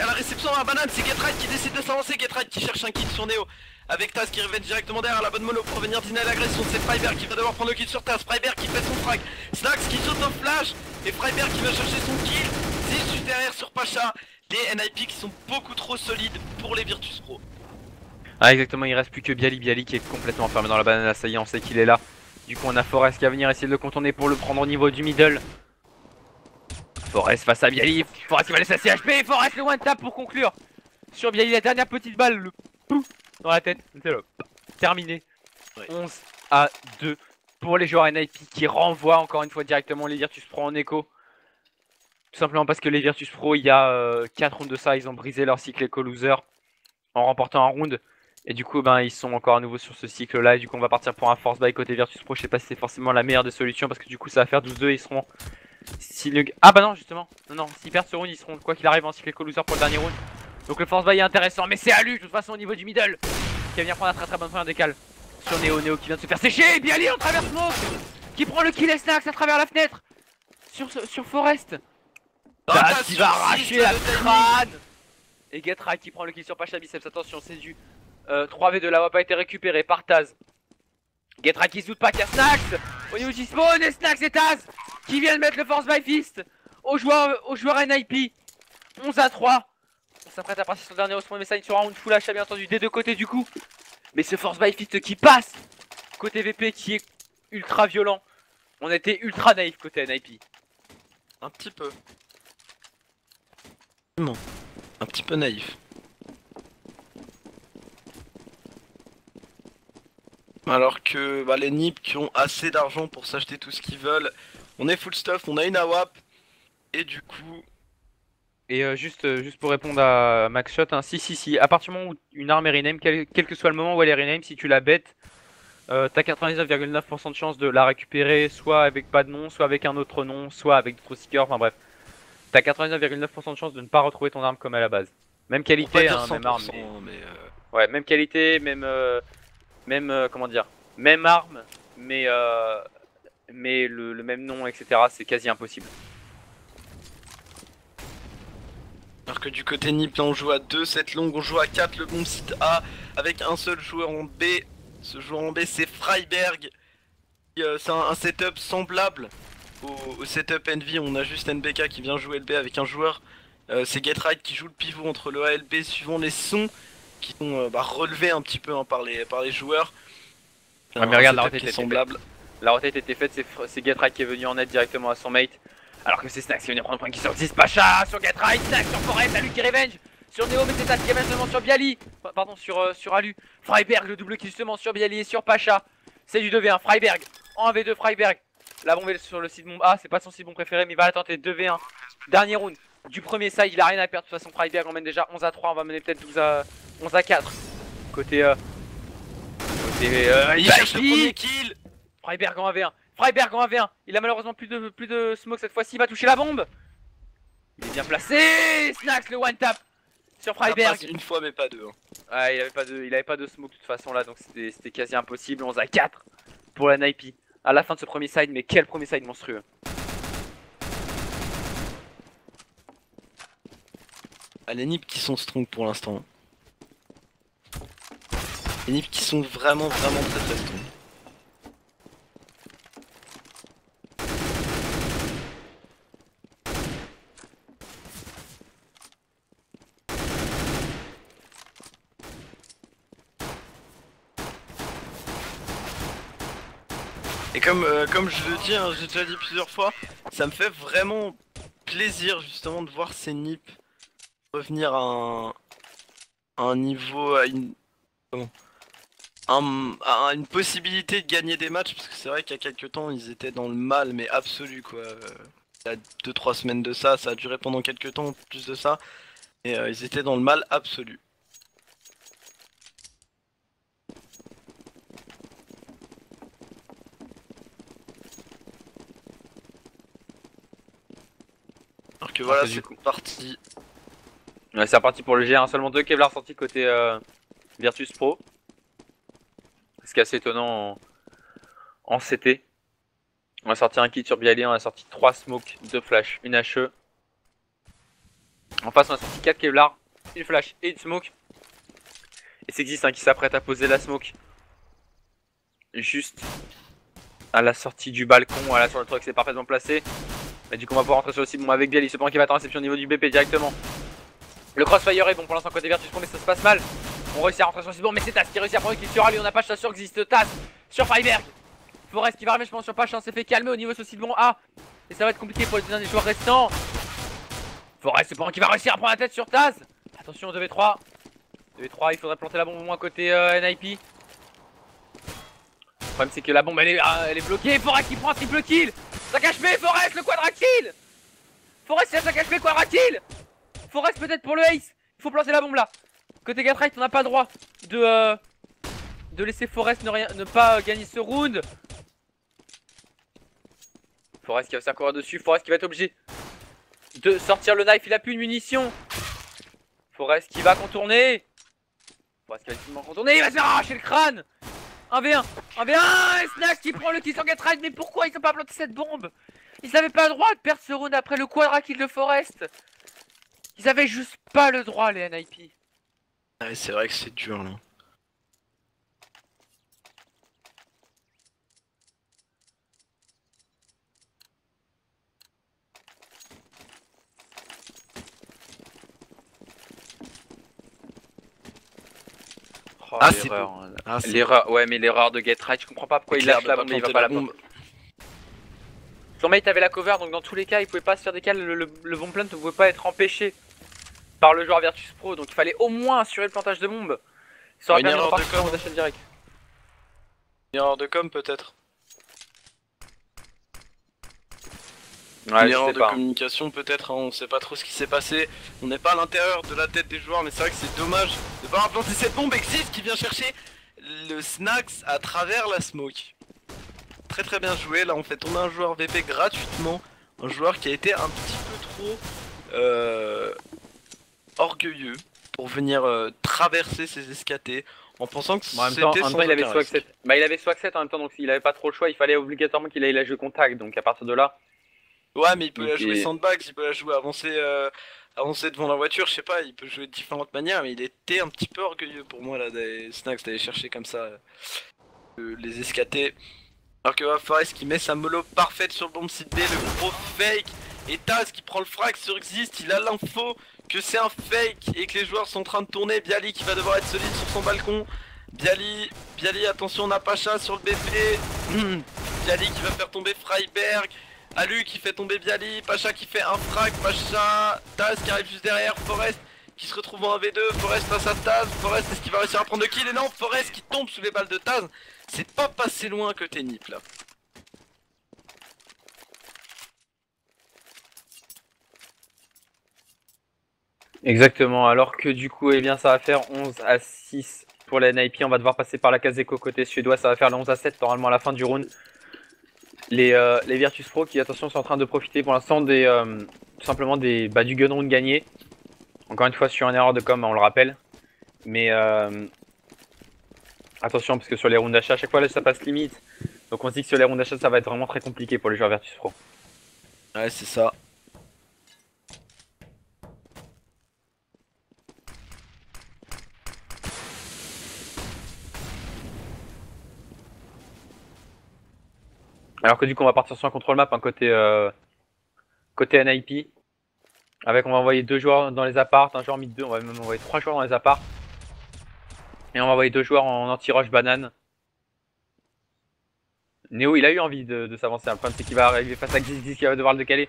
à la réception de la banane. C'est Getride qui décide de s'avancer. Getride qui cherche un kill sur Neo. Avec Taz qui revient directement derrière la bonne mono pour venir dîner l'agression. C'est Freiberg qui va devoir prendre le kill sur Taz. Freiberg qui fait son frag. Snax qui saute au flash. Et Freiberg qui va chercher son kill. Zil juste derrière sur Pacha. Les NIP qui sont beaucoup trop solides pour les Virtus Pro. Ah exactement, il reste plus que Bialy qui est complètement enfermé dans la banane. Là, ça y est, on sait qu'il est là. Du coup on a Forest qui va venir essayer de le contourner pour le prendre au niveau du middle. Forest face à Bialy. Forest qui va laisser la CHP. Forest le one tap pour conclure. Sur Bialy, la dernière petite balle, le pouf dans la tête. C'est le terminé. Ouais. 11-2 pour les joueurs NIP qui renvoient encore une fois directement les Virtus Pro en écho. Tout simplement parce que les Virtus Pro, il y a 4 rounds de ça, ils ont brisé leur cycle éco-loser en remportant un round. Et du coup, ben, ils sont encore à nouveau sur ce cycle là. Et du coup, on va partir pour un force buy côté Virtus Pro. Je sais pas si c'est forcément la meilleure des solutions parce que du coup, ça va faire 12-2. Ils seront. Si le... Ah bah non, justement. Non, s'ils perdent ce round, ils seront quoi qu'il arrive en cycle éco-loser pour le dernier round. Donc le force buy est intéressant. Mais c'est à lui, de toute façon, au niveau du middle, qui va venir prendre un très bonne première décale sur Neo qui vient de se faire sécher. Et Bialy en travers smoke qui prend le kill et Snax à travers la fenêtre sur Forest. Taz qui va arracher la crâne. Et Getride qui prend le kill sur Pacha Biceps. Attention, c'est du 3v2. La WAP a été récupérée par Taz. Getride qui se doute pas qu'il y a Snax au niveau du spawn. Et Snax et Taz qui viennent mettre le force by fist aux joueurs NIP. 11-3. On s'apprête à partir sur le dernier spawn. Mais ça, il sera round full achat bien entendu des deux côtés du coup. Mais ce force by fist qui passe côté VP qui est ultra violent. On était ultra naïf côté NIP. Un petit peu. Non. Un petit peu naïf. Alors que bah, les NIP qui ont assez d'argent pour s'acheter tout ce qu'ils veulent, on est full stuff, on a une AWAP, et du coup... Et juste pour répondre à Max Shot, hein, si, à partir du moment où une arme est rename, quel que soit le moment où elle est rename, si tu la bêtes, t'as 99,9% de chance de la récupérer, soit avec pas de nom, soit avec un autre nom, soit avec d'autres stickers, enfin bref. T'as 99,9% de chance de ne pas retrouver ton arme comme à la base. Même qualité, hein, même arme. Ouais, même qualité, même comment dire, même arme, mais le même nom, etc. C'est quasi impossible. Alors que du côté NIP, là on joue à 2, cette longue, on joue à 4, le bomb site A, avec un seul joueur en B. Ce joueur en B, c'est Freiberg. C'est un setup semblable au setup Envy. On a juste NBK qui vient jouer le B avec un joueur. C'est Getride qui joue le pivot entre le A et le B suivant les sons qui sont relevés un petit peu hein, par les joueurs. Ouais, mais regarde, la rotate était semblable. La rotate était faite, c'est Getride qui est venu en aide directement à son mate. Alors que c'est Snax qui est venu prendre un point qui sur 10. Pacha sur Getride, Snax sur Forest, Alu qui revenge sur Neo, mais c'est Taz qui revenge seulement sur Bialy. Pardon, sur Alu. Freiberg, le double kill justement sur Bialy et sur Pacha. C'est du 2v1, Freiberg en 1v2, Freiberg. La bombe est sur le site bombe A, c'est pas son site bombe préféré, mais il va la tenter 2v1. Dernier round du premier side, il a rien à perdre. De toute façon, Freiberg emmène déjà 11-3, on va mener peut-être 11-4. Côté. Il cherche le premier kill. Freiberg en 1v1. Freiberg en 1v1. Il a malheureusement plus de smoke cette fois-ci. Il va toucher la bombe. Il est bien placé. Snax le one tap sur Freiberg. Une fois, mais pas deux. Hein. Ouais, il avait pas de smoke de toute façon là, donc c'était quasi impossible. 11-4 pour la NIP. À la fin de ce premier side, mais quel premier side monstrueux. Ah, les NIP qui sont strong pour l'instant. Les NIP qui sont vraiment très strong. Et comme je le dis, hein, j'ai déjà dit plusieurs fois, ça me fait vraiment plaisir justement de voir ces NIP revenir à un niveau, à une possibilité de gagner des matchs, parce que c'est vrai qu'il y a quelques temps ils étaient dans le mal mais absolu quoi. Il y a 2-3 semaines de ça, ça a duré pendant quelques temps, plus de ça, et ils étaient dans le mal absolu. Alors que voilà, c'est parti. Ouais, c'est reparti pour le G1, seulement 2 Kevlar sortis côté Virtus Pro. Ce qui est assez étonnant en CT. On a sorti un kit sur Bialy, on a sorti 3 smokes, 2 flash, une HE. En face on a sorti 4 Kevlar, une flash et une smoke. Et c'est Xis qui s'apprête à poser la smoke. Juste à la sortie du balcon, voilà sur le truc, c'est parfaitement placé. Mais du coup on va pouvoir rentrer sur le site, bon avec Bialy, cependant qui va être en réception au niveau du BP directement. Le crossfire est bon pour l'instant côté Virtus Pro, mais ça se passe mal. On réussit à rentrer sur le site, bon mais c'est Taz qui réussit à prendre le kill sur Ali, on n'a pas de chasse sur Xis, Taz sur Freiberg. Forest qui va arriver je pense sur Pacha, on s'est fait calmer au niveau de ce site bon A. Et ça va être compliqué pour les derniers joueurs restants. Forest cependant qui va réussir à prendre la tête sur Taz. Attention 2v3. 2v3, il faudrait planter la bombe au moins côté NIP. Le problème c'est que la bombe elle est bloquée. Forest qui prend un triple kill. Ça cache fait Forest le quadra kill. Forest c'est ça cache fait quadra kill. Forest peut-être pour le ace. Il faut planter la bombe là. Côté Gatrite on n'a pas le droit de laisser Forest ne pas gagner ce round. Forest qui va se courir dessus, Forest qui va être obligé de sortir le knife, il a plus de munitions. Forest qui va contourner. Forest qui va effectivement contourner, il va se faire arracher le crâne. 1v1, 1v1 et Snax qui prend le kill sur Gatrite. Mais pourquoi ils n'ont pas planté cette bombe? Ils n'avaient pas le droit de perdre ce round après le quadra kill de Forest. Ils avaient juste pas le droit les NIP. Ouais c'est vrai que c'est dur là. Oh, Ah l'erreur. c'est L'erreur, ouais mais l'erreur de Gatrite, je comprends pas pourquoi il lâche la bombe mais il va pas la bombe. Son mate avait la cover donc dans tous les cas il pouvait pas se faire des cales, le bomb plant ne pouvait pas être empêché par le joueur Virtus Pro, donc il fallait au moins assurer le plantage de bombe. Ça aurait une permis erreur de com d'achat direct. Une erreur de com peut-être. Ouais, une erreur de communication peut-être, hein, on sait pas trop ce qui s'est passé. On n'est pas à l'intérieur de la tête des joueurs, mais c'est vrai que c'est dommage de pas avoir planté cette bombe. Existe qui vient chercher le Snax à travers la smoke. Très très bien joué, là on fait tomber un joueur VP gratuitement. Un joueur qui a été un petit peu trop orgueilleux pour venir traverser ses SKT en pensant que c'était sans il avait swag 7. Bah il avait swag 7 en même temps, donc s'il avait pas trop le choix, il fallait obligatoirement qu'il aille la jouer contact, donc à partir de là. Ouais mais il peut la jouer sandbags, il peut la jouer avancer devant la voiture, je sais pas, il peut jouer de différentes manières, mais il était un petit peu orgueilleux pour moi là des Snax d'aller chercher comme ça les SKT. Alors que Forest qui met sa mollo parfaite sur le bomb site B, le gros fake, et Taz qui prend le frag sur Exist, il a l'info que c'est un fake et que les joueurs sont en train de tourner. Bialy qui va devoir être solide sur son balcon. Bialy, attention on a Pacha sur le BP. Bialy qui va faire tomber Freiberg. Alu qui fait tomber Bialy, Pacha qui fait un frag, Pacha, Taz qui arrive juste derrière, Forest qui se retrouve en 1v2, Forest face à Taz, Forest est-ce qu'il va réussir à prendre le kill? Et non, Forest qui tombe sous les balles de Taz. C'est pas passé loin côté Nip là. Exactement, alors que du coup eh bien ça va faire 11-6 pour la NIP, on va devoir passer par la case éco côté suédois, ça va faire le 11-7 normalement à la fin du round. Les Virtus Pro qui attention sont en train de profiter pour l'instant des tout simplement du gun round gagné. Encore une fois sur une erreur de com, on le rappelle. Mais attention parce que sur les rounds d'achat, à chaque fois là ça passe limite. Donc on se dit que sur les rounds d'achat ça va être vraiment très compliqué pour les joueurs Virtus Pro. Ouais c'est ça. Alors que du coup on va partir sur un contrôle map hein, côté NIP. Avec on va envoyer 2 joueurs dans les apparts, un joueur mid 2, on va même envoyer 3 joueurs dans les apparts. Et on va envoyer 2 joueurs en anti-rush banane. Neo il a eu envie de s'avancer, le problème c'est qu'il va arriver face à Xis qui va devoir le décaler.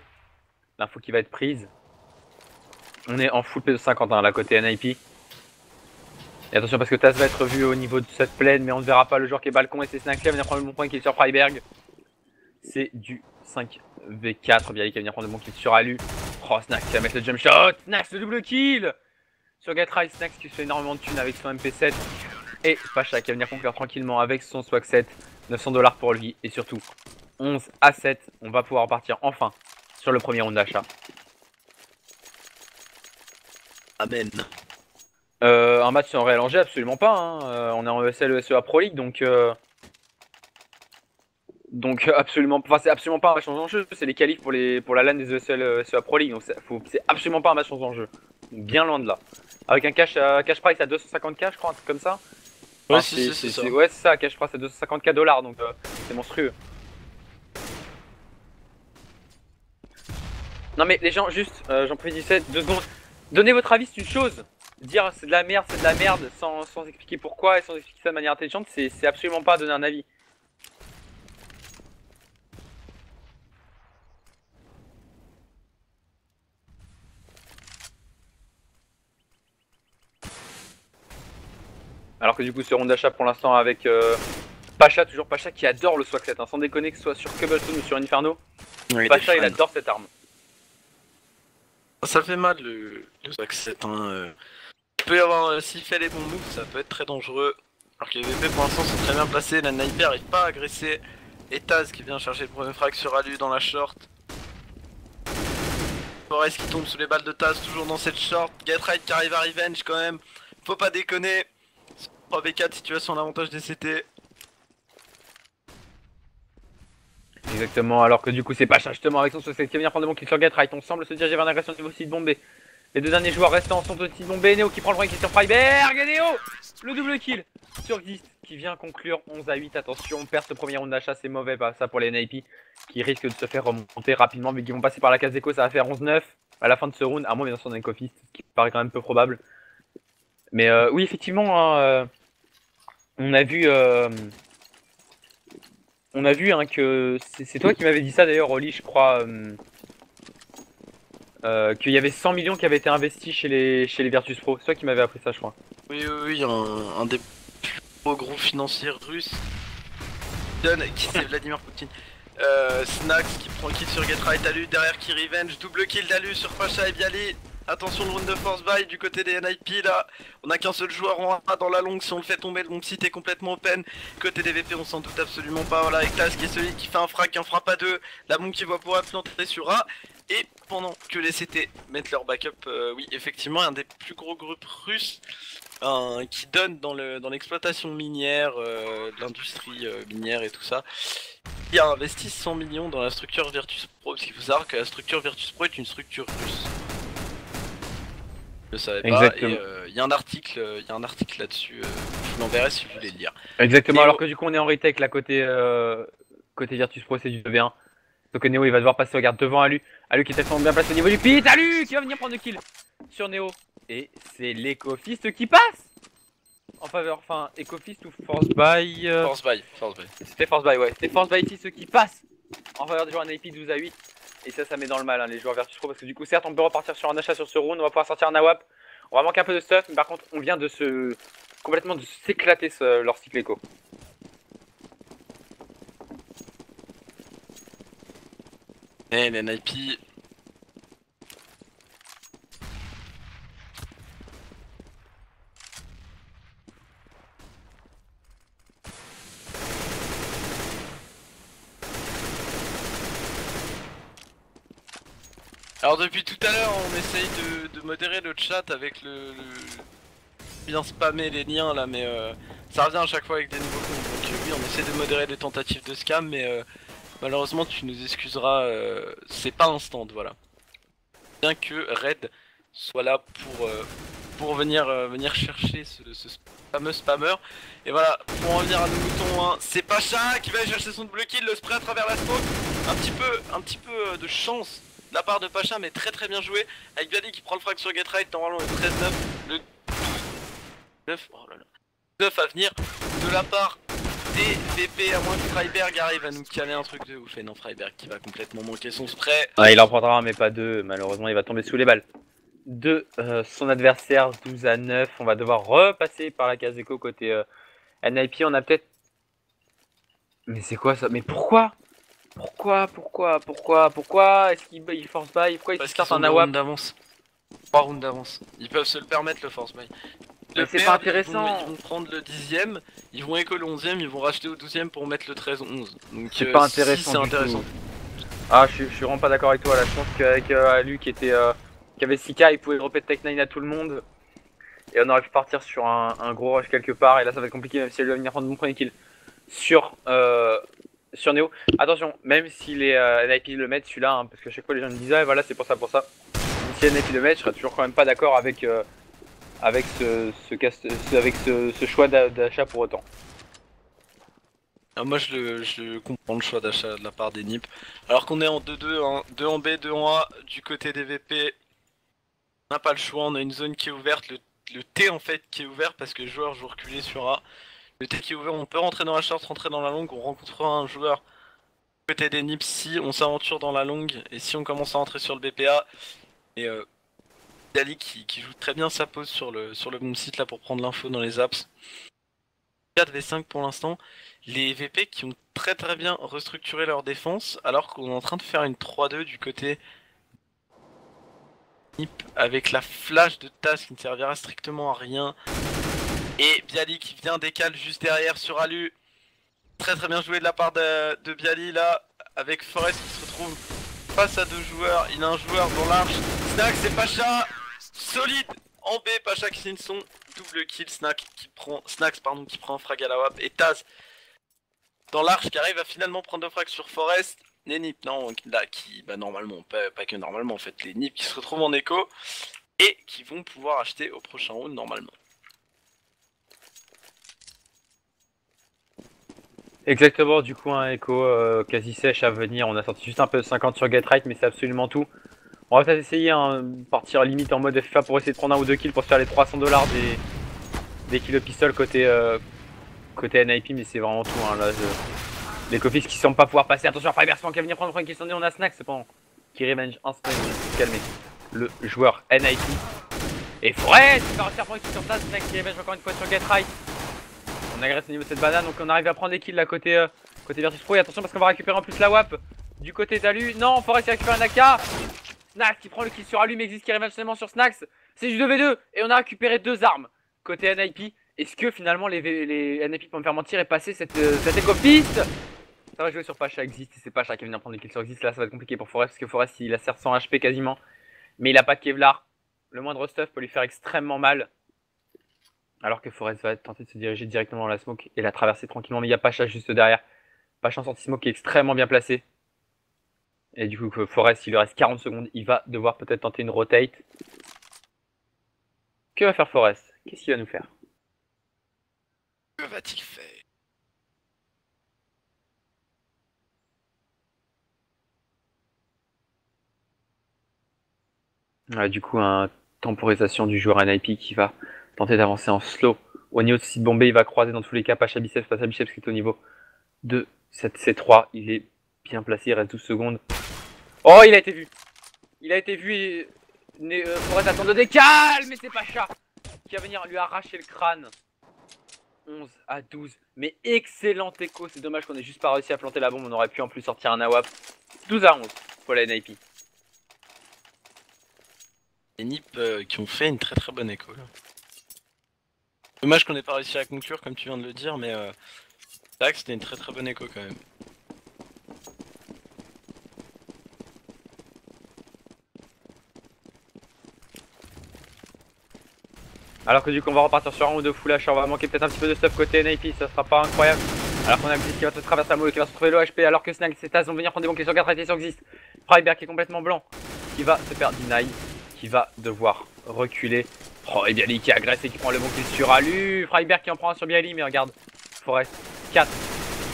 L'info qui va être prise. On est en full P250 hein, là côté NIP. Et attention parce que Taz va être vu au niveau de cette plaine, mais on ne verra pas le joueur qui est balcon et c'est Snack qui va venir prendre le bon point qui est sur Freiberg. C'est du 5v4, Bialy qui va venir prendre le bon kill sur Alu. Oh Snack qui va mettre le jump shot, Snack le double kill sur Gatrite, Snack qui fait énormément de thunes avec son MP7. Et Pacha qui va venir conclure tranquillement avec son swag 7, 900 $ pour lui et surtout 11-7, on va pouvoir partir enfin sur le premier round d'achat. Amen. Un match en réel Angers, absolument pas. Hein. On est en ESL, ESEA Pro League, donc Donc absolument, enfin c'est absolument pas un match en jeu, c'est les qualifs pour la LAN des ESL SEA Pro League, donc c'est absolument pas un match en jeu. Bien loin de là. Avec un cash price à 250K je crois, un truc comme ça. Ouais, Enfin, c'est ça. ouais c'est ça, cash price à 250K dollars, donc c'est monstrueux. Non mais les gens, juste, j'en profite 2 secondes. Donnez votre avis, c'est une chose. Dire c'est de la merde sans expliquer pourquoi et sans expliquer ça de manière intelligente, c'est absolument pas donner un avis. Alors que du coup ce round d'achat pour l'instant avec Pacha, toujours Pacha qui adore le Swag 7, hein, sans déconner que ce soit sur Cobblestone ou sur Inferno. Oui, Pacha il adore cette arme. Ça fait mal le Swag 7, hein. Il peut y avoir, s'il fait les bons moves, ça peut être très dangereux. Alors que les VP pour l'instant sont très bien placés, la Sniper n'arrive pas à agresser. Et Taz qui vient chercher le premier frag sur Alu dans la short. Forest qui tombe sous les balles de Taz, toujours dans cette short. Getright qui arrive à Revenge quand même. Faut pas déconner. 3v4 situation l'avantage des CT. Exactement, alors que du coup c'est Pacha justement avec son succès qui vient prendre le bon kill sur Getright. On semble se diriger vers une agression niveau 6 bombé. Les 2 derniers joueurs restants sont aussi bombés. Neo qui prend le premier kill sur Freiberg et Neo le double kill sur Xist qui vient conclure 11-8. Attention, on perd ce premier round d'achat, c'est mauvais pas ça pour les NIP qui risquent de se faire remonter rapidement mais qui vont passer par la case d'écho. Ça va faire 11-9 à la fin de ce round, à moins bien sûr d'un Ecofist, ce qui paraît quand même peu probable. Mais oui effectivement, hein, on a vu hein, que c'est toi qui m'avais dit ça d'ailleurs, Oli, je crois, qu'il y avait 100 millions qui avaient été investis chez les Virtus Pro. C'est toi qui m'avais appris ça, je crois. Oui, un des plus gros groupes financiers russes qui c'est Vladimir Poutine. Snax qui prend le kill sur Getright, Alu derrière qui revenge, double kill d'Alu sur Pacha et Bialy. Attention le round de force buy du côté des NIP là. On a qu'un seul joueur en A dans la longue, si on le fait tomber, le long site est complètement open. Côté des VP on s'en doute absolument pas, voilà avec Taz qui est celui qui fait un frag, un frappe à 2. La bombe qui va pouvoir planter sur A. Et pendant que les CT mettent leur backup, oui effectivement un des plus gros groupes russes qui donne dans l'exploitation minière, de l'industrie minière et tout ça. Il a investi 100 millions dans la structure Virtus Pro, parce qu'il faut savoir que la structure Virtus Pro est une structure russe. Je savais pas, et il y a un article là-dessus, je vous l'enverrai si vous voulez le lire. Exactement, Neo... alors que du coup on est en retake là côté Virtus Pro, c'est du 2v1. Donc Neo il va devoir passer, regarde, devant Alu. Alu qui est tellement bien placé au niveau du pit, Alu qui va venir prendre le kill sur Neo. Et c'est l'Ecofist qui passe en faveur, enfin Ecofist ou Force Buy Force Buy. C'était Force Buy, ouais, c'était Force Buy ici, ceux qui passent en faveur des joueurs NIP 12-8. Et ça met dans le mal hein, les joueurs Virtus Pro, parce que du coup certes on peut repartir sur un achat sur ce round, on va pouvoir sortir un AWAP, on va manquer un peu de stuff, mais par contre on vient de complètement de s'éclater leur cycle éco. Et les NIP... Alors depuis tout à l'heure on essaye de modérer le chat avec le bien spammer les liens là, mais ça revient à chaque fois avec des nouveaux comptes. Donc oui on essaie de modérer les tentatives de scam, mais malheureusement tu nous excuseras, c'est pas instant, voilà. Bien que Red soit là pour venir chercher ce fameux spammer. Et voilà, pour en revenir à nos moutons, hein, c'est Pacha qui va aller chercher son double kill, le spray à travers la smoke. Un petit peu de chance de la part de Pacha, mais très bien joué. Avec Bialy qui prend le frag sur Getright, normalement le 13-9, le 9, oh là là, 9 à venir de la part des VP, à moins que Freiberg arrive à nous caler un truc de ouf. Et non, Freiberg qui va complètement manquer son spray. Ah, il en prendra un mais pas deux, malheureusement il va tomber sous les balles de son adversaire. 12-9, on va devoir repasser par la case éco côté NIP. On a peut-être... Mais c'est quoi ça? Mais pourquoi est-ce qu'il force buy? Pourquoi il sort un AWAP d'avance? 3 rounds d'avance. Ils peuvent se le permettre le force buy. C'est pas intéressant. Ils vont prendre le 10ème, ils vont éco le 11ème, ils vont racheter au 12ème pour mettre le 13-11. Donc c'est pas intéressant. Si, c'est intéressant. Ah je suis vraiment pas d'accord avec toi là. Je pense qu'avec Alu qui avait 6K, il pouvait dropper Tech 9 à tout le monde. Et on aurait pu partir sur un gros rush quelque part. Et là ça va être compliqué même si elle va venir prendre mon premier kill sur sur Neo. Attention, même si les NIP le mettent celui-là, hein, parce que chaque fois les gens me disent ah voilà c'est pour ça. Si les NIP le mettent, je serais toujours quand même pas d'accord avec avec ce choix d'achat pour autant. Alors moi je comprends le choix d'achat de la part des NIP. Alors qu'on est en 2-2, hein, 2 en B, 2 en A, du côté des VP, on n'a pas le choix, on a une zone qui est ouverte, le T en fait qui est ouvert parce que le joueur joue reculé sur A. Le T qui est ouvert, on peut rentrer dans la short, rentrer dans la longue, on rencontrera un joueur côté des NIP si on s'aventure dans la longue et si on commence à rentrer sur le BPA. Et Dali qui joue très bien sa pose sur le bon site là pour prendre l'info dans les apps. 4v5 pour l'instant. Les VP qui ont très bien restructuré leur défense alors qu'on est en train de faire une 3-2 du côté NIP avec la flash de Taz qui ne servira strictement à rien. Et Bialy qui vient décale juste derrière sur Alu. Très bien joué de la part de Bialy là avec Forest qui se retrouve face à 2 joueurs. Il a un joueur dans l'arche. Snax et Pacha solide en B. Pacha qui signe son double kill. Snax qui prend un frag à la WAP et Taz dans l'arche qui arrive à finalement prendre 2 frags sur Forest. Les NIP non là qui normalement pas que normalement en fait les NIP qui se retrouvent en écho et qui vont pouvoir acheter au prochain round normalement. Exactement, du coup un écho quasi sèche à venir. On a sorti juste un peu de 50 sur Get Right, mais c'est absolument tout. On va peut-être essayer hein, partir limite en mode FIFA pour essayer de prendre 1 ou 2 kills pour se faire les 300 $ des kills de pistol côté NIP, mais c'est vraiment tout. Hein, là, les copies qui semblent pas pouvoir passer. Attention, Fiberspan qui va venir prendre une question. On a Snack, c'est pas qui revenge instant. Calmer le joueur NIP. Et Forest qui va réussir à prendre une kill sur ça. Snack qui revenge encore une fois sur Get Right. On agresse au niveau de cette banane, donc on arrive à prendre des kills là côté Virtus Pro. Et attention parce qu'on va récupérer en plus la WAP du côté d'Alu. Non, Forest qui récupère un AK. Snax qui prend le kill sur Alu, mais existe qui revenge seulement sur Snax. C'est du 2v2 et on a récupéré 2 armes côté NIP. Est-ce que finalement les NIP peuvent me faire mentir et passer cette éco-piste? Ça va jouer sur Pacha Exist et c'est Pacha qui va venir prendre des kills sur Exist. Là ça va être compliqué pour Forest parce que Forest il a certes 100 HP quasiment, mais il a pas de Kevlar. Le moindre stuff peut lui faire extrêmement mal. Alors que Forest va tenter de se diriger directement dans la smoke et la traverser tranquillement, mais il y a Pacha juste derrière. Pacha en sortie smoke qui est extrêmement bien placé. Et du coup Forest il lui reste 40 secondes, il va devoir peut-être tenter une rotate. Que va faire Forest? Qu'est-ce qu'il va nous faire? Que va-t-il faire? Du coup, temporisation du joueur NIP qui va tenter d'avancer en slow. Au niveau de site bombé, il va croiser dans tous les cas Pacha Biceps face à Biceps qui est au niveau de cette C3. Il est bien placé, il reste 12 secondes. Oh, il a été vu. Il a été vu et Forest attend de décale, mais c'est Pacha qui va venir lui arracher le crâne. 11-12, mais excellent écho. C'est dommage qu'on ait juste pas réussi à planter la bombe. On aurait pu en plus sortir un AWAP. 12-11 pour la NIP. Les NIP qui ont fait une très bonne écho là. Dommage qu'on n'ait pas réussi à conclure comme tu viens de le dire, mais c'est vrai que c'était une très bonne écho quand même. Alors que du coup on va repartir sur un ou deux full H, on va manquer peut-être un petit peu de stuff côté NIP, ça sera pas incroyable. Alors qu'on a Exist qui va se traverser la moule, qui va se retrouver l'OHP, alors que Snack et Taz vont venir prendre des bons kills sur 4 et sur Exist. Freiberg qui est complètement blanc, qui va se faire deny, qui va devoir reculer. Oh et Bialy qui agresse et qui prend le bon kill sur Alu. Freiberg qui en prend un sur Bialy, mais regarde, Forest 4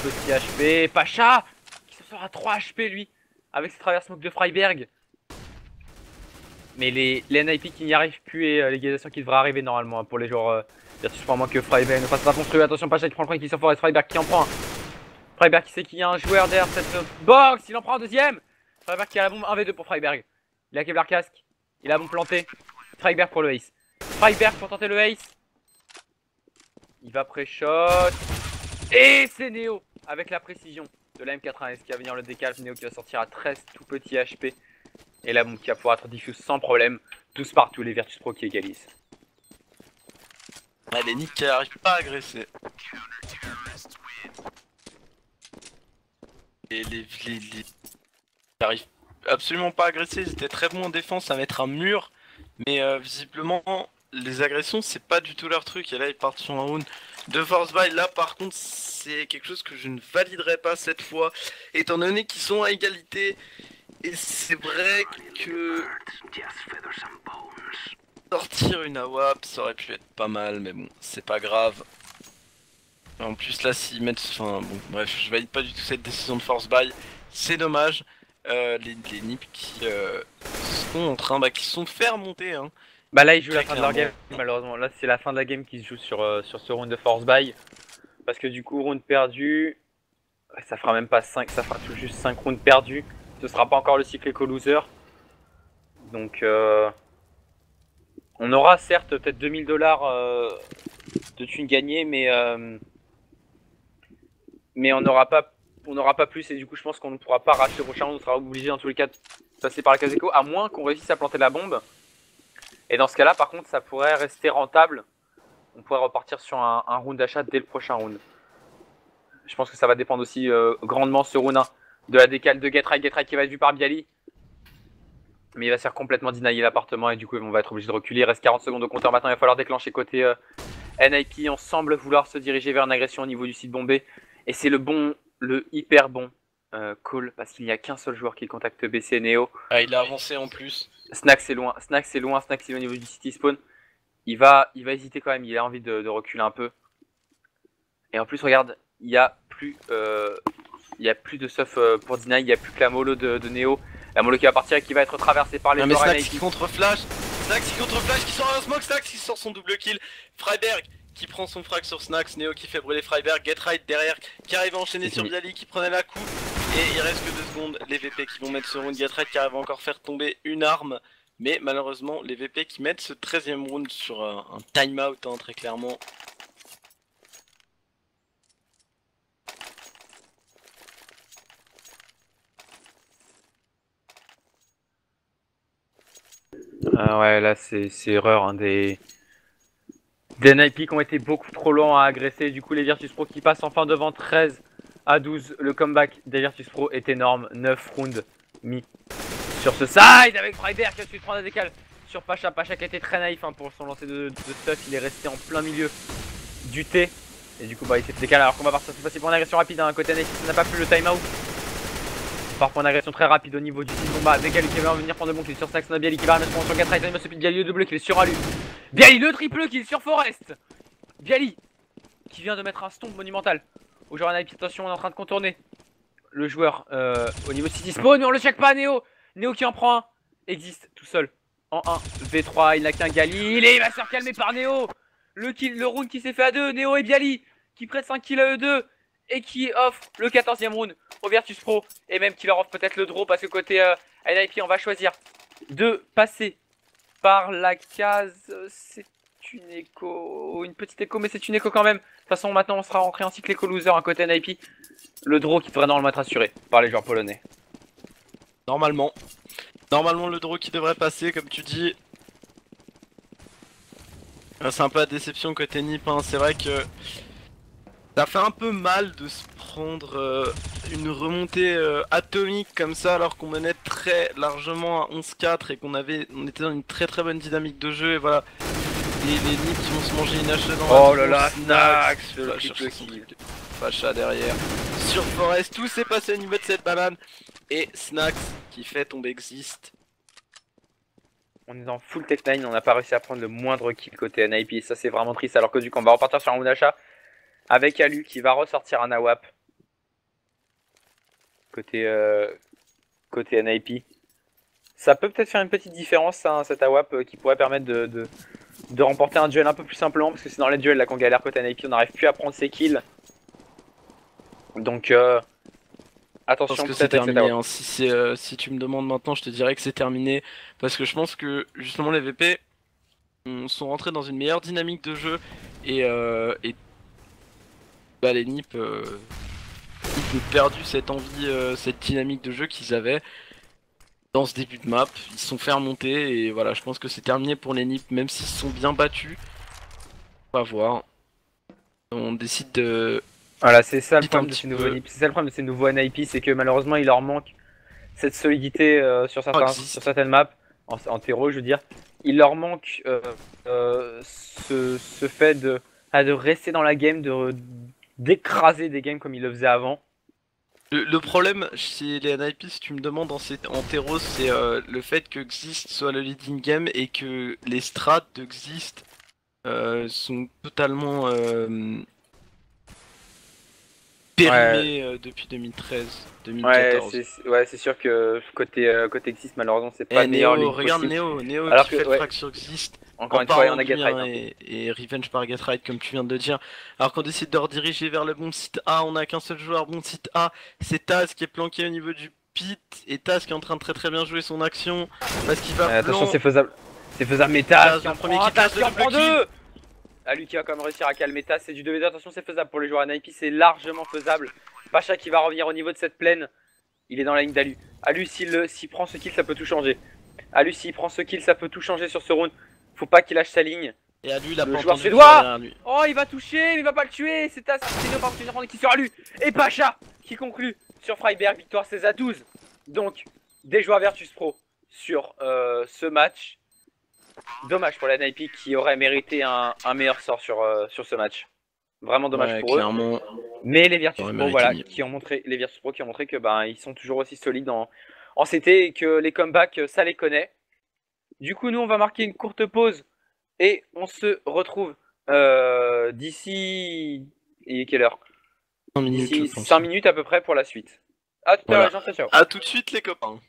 petits HP. Pacha qui s'en sort à 3 HP lui, avec ses travers smoke de Freiberg. Mais les NIP qui n'y arrivent plus et l'égalisation qui devrait arriver normalement pour les joueurs Virtus Pro, à moins que Freiberg ne fasse pas construire. Attention, Pacha qui prend le point qui sur Forest. Freiberg qui en prend un. Freiberg qui sait qu'il y a un joueur derrière cette box. Il en prend un deuxième. Freiberg qui a la bombe 1v2 pour Freiberg. Il a Kevlar casque. Il a la bombe plantée. Freiberg pour le ace. Freiberg pour tenter le ace. Il va pré-shot. Et c'est Neo avec la précision de la M80S qui va venir le décale. Neo qui va sortir à 13 tout petits HP. Et la bombe qui va pouvoir être diffuse sans problème. Tous partout, les Virtus Pro qui égalisent. Ah, les Nick qui n'arrivent pas à agresser. Et les qui n'arrivent absolument pas à agresser. Ils étaient très bons en défense à mettre un mur. Mais visiblement, les agressions c'est pas du tout leur truc, et là ils partent sur un round de force buy. Là par contre c'est quelque chose que je ne validerai pas cette fois, étant donné qu'ils sont à égalité. Et c'est vrai que sortir une AWP ça aurait pu être pas mal, mais bon c'est pas grave. En plus là s'ils mettent, enfin bon bref, je valide pas du tout cette décision de force buy, c'est dommage. Les nips qui sont en train, qui se sont fait remonter hein. Bah là ils jouent la Très fin de leur game clairement. malheureusement, là c'est la fin de la game qui se joue sur ce round de force buy. Parce que du coup round perdu, ça fera même pas 5, ça fera tout juste 5 rounds perdus. Ce sera pas encore le cycle éco-loser. Donc on aura certes peut-être 2000$ de thunes gagnées, mais on n'aura pas plus, et du coup je pense qu'on ne pourra pas racheter le prochain round. On sera obligé dans tous les cas de passer par la case éco, à moins qu'on réussisse à planter la bombe. Et dans ce cas là par contre ça pourrait rester rentable. On pourrait repartir sur un round d'achat dès le prochain round. Je pense que ça va dépendre aussi grandement ce round 1 de la décale de Getride. Getride qui va être vu par Bialy. Mais il va se faire complètement denier l'appartement, et du coup on va être obligé de reculer. Il reste 40 secondes au compteur maintenant, il va falloir déclencher côté NIP. On semble vouloir se diriger vers une agression au niveau du site bombé. Et c'est le hyper bon call, parce qu'il n'y a qu'un seul joueur qui contacte BC et Neo. Ah il a avancé en plus. Snack c'est loin, Snack c'est au niveau du city spawn. Il va hésiter quand même, il a envie de reculer un peu. Et en plus regarde, il y a plus de stuff pour Deny, il n'y a plus que la mollo de Neo. La mollo qui va partir et qui va être traversée par les Non mais joueurs Snax qui contre Flash, qui sort un smoke, Snax qui sort son double kill, Freiberg qui prend son frag sur Snax, Neo qui fait brûler Freiberg, Getride derrière qui arrive à enchaîner sur Bialy qui prenait la coupe, et il reste que 2 secondes, les VP qui vont mettre ce round, Getride qui arrive à encore faire tomber une arme, mais malheureusement les VP qui mettent ce 13ème round sur un timeout hein, très clairement. Ouais, là c'est erreur hein, des NIP qui ont été beaucoup trop longs à agresser. Du coup les Virtus Pro qui passent enfin devant 13-12. Le comeback des Virtus Pro est énorme, 9 rounds mis sur ce side avec Freiberg qui a su prendre la décale sur Pacha. Pacha qui a été très naïf hein, pour son lancer de stuff, il est resté en plein milieu du T. Et du coup il s'est fait décaler alors qu'on va partir cette fois-ci pour une agression rapide hein. Côté NIP ça n'a pas plu le timeout. Par contre, une agression très rapide au niveau du site bomba. Bialy qui va revenir prendre le bon kill sur Snax. Bialy qui va remettre sur Getride. Il va se Bialy le double kill sur Alu. Bialy le triple kill sur Forest. Bialy qui vient de mettre un stomp monumental au joueur NIP. Attention, on est en train de contourner le joueur au niveau de City Spawn. Mais on le check pas, Neo. Neo qui en prend un. Existe tout seul en 1 V3. Il n'a qu'un Galil et il va se faire calmer par Neo. Le round qui s'est fait à 2. Neo et Bialy qui prennent 5 kills à eux deux. Et qui offre le 14ème round au Virtus Pro. Et même qui leur offre peut-être le draw. Parce que côté NIP on va choisir de passer par la case. C'est une écho. Une petite écho mais c'est une écho quand même. De toute façon maintenant on sera rentré en cycle écho loser à côté NIP. Le draw qui devrait normalement être assuré par les joueurs polonais. Normalement le draw qui devrait passer comme tu dis. C'est un peu la déception côté NIP hein. C'est vrai que ça fait un peu mal de se prendre une remontée atomique comme ça alors qu'on menait très largement à 11-4 et on était dans une très bonne dynamique de jeu et voilà. Et les Nips qui vont se manger une hache dans oh là là, Snax, le triple kill. Pacha derrière. Sur Forest, tout s'est passé au niveau de cette banane. Et Snax qui fait tomber Exist. On est en full tech 9, on n'a pas réussi à prendre le moindre kill côté NIP. Ça c'est vraiment triste alors que du coup on va repartir sur un round d'achat. Avec Alu qui va ressortir un AWAP côté NIP. Ça peut peut-être faire une petite différence hein, cet AWAP qui pourrait permettre de remporter un duel un peu plus simplement. Parce que c'est dans les duels là qu'on galère côté NIP, on n'arrive plus à prendre ses kills. Donc attention que c'est terminé hein. Si tu me demandes maintenant je te dirais que c'est terminé. Parce que je pense que justement les VP sont rentrés dans une meilleure dynamique de jeu. Et bah, les Nips ils ont perdu cette envie, cette dynamique de jeu qu'ils avaient dans ce début de map. Ils se sont fait remonter et voilà, je pense que c'est terminé pour les Nips, même s'ils se sont bien battus. On va voir. On décide de... Voilà, c'est ça le problème de ces nouveaux NIP. C'est ça le problème de ces nouveaux NIP, c'est que malheureusement il leur manque cette solidité sur certaines maps. en terreau, je veux dire. Il leur manque ce fait de rester dans la game, d'écraser des games comme ils le faisaient avant. Le problème chez les NIP, si tu me demandes en terreau, c'est le fait que Xist soit le leading game et que les strats de Xist sont totalement périmés depuis 2013-2014. Ouais, c'est sûr que côté Xist, malheureusement, c'est pas le meilleur Neo, league regarde possible. Neo Alors qui que, fait le ouais. frag sur Xist. Encore une fois, on a Get Getride. et Revenge par Getride comme tu viens de le dire. Alors qu'on décide de rediriger vers le bon site A, on a qu'un seul joueur bon site A, c'est Taz qui est planqué au niveau du pit et Taz qui est en train de très bien jouer son action parce qu'il va attention, c'est faisable. C'est faisable, mais Taz qui en premier prend un, qui Taz passe qui en le prend double kill. deux. Ah, lui qui va quand même réussir à calmer Taz, c'est du 2v2, attention, c'est faisable pour les joueurs NIP, c'est largement faisable. Pacha qui va revenir au niveau de cette plaine. Il est dans la ligne d'Alu. Alu, s'il prend ce kill, ça peut tout changer. Alu, s'il prend ce kill, ça peut tout changer sur ce round. Faut pas qu'il lâche sa ligne. Et à lui, il a Le pas joueur entendu suédois. Oh, il va toucher, mais il va pas le tuer. C'est Taz, c'est Neo par contre qui sur Alu. Et Pacha qui conclut sur Freiberg, victoire 16-12. Donc, des joueurs Virtus Pro sur ce match. Dommage pour la NIP qui aurait mérité un meilleur sort sur ce match. Vraiment dommage pour eux. Mais les Virtus Pro, voilà, qui ont montré que ils sont toujours aussi solides en CT et que les comebacks, ça les connaît. Du coup, nous, on va marquer une courte pause et on se retrouve d'ici. Il est quelle heure? 5 minutes, d'ici 5 minutes à peu près pour la suite. A tout à l'heure, ciao. A tout de suite, les copains.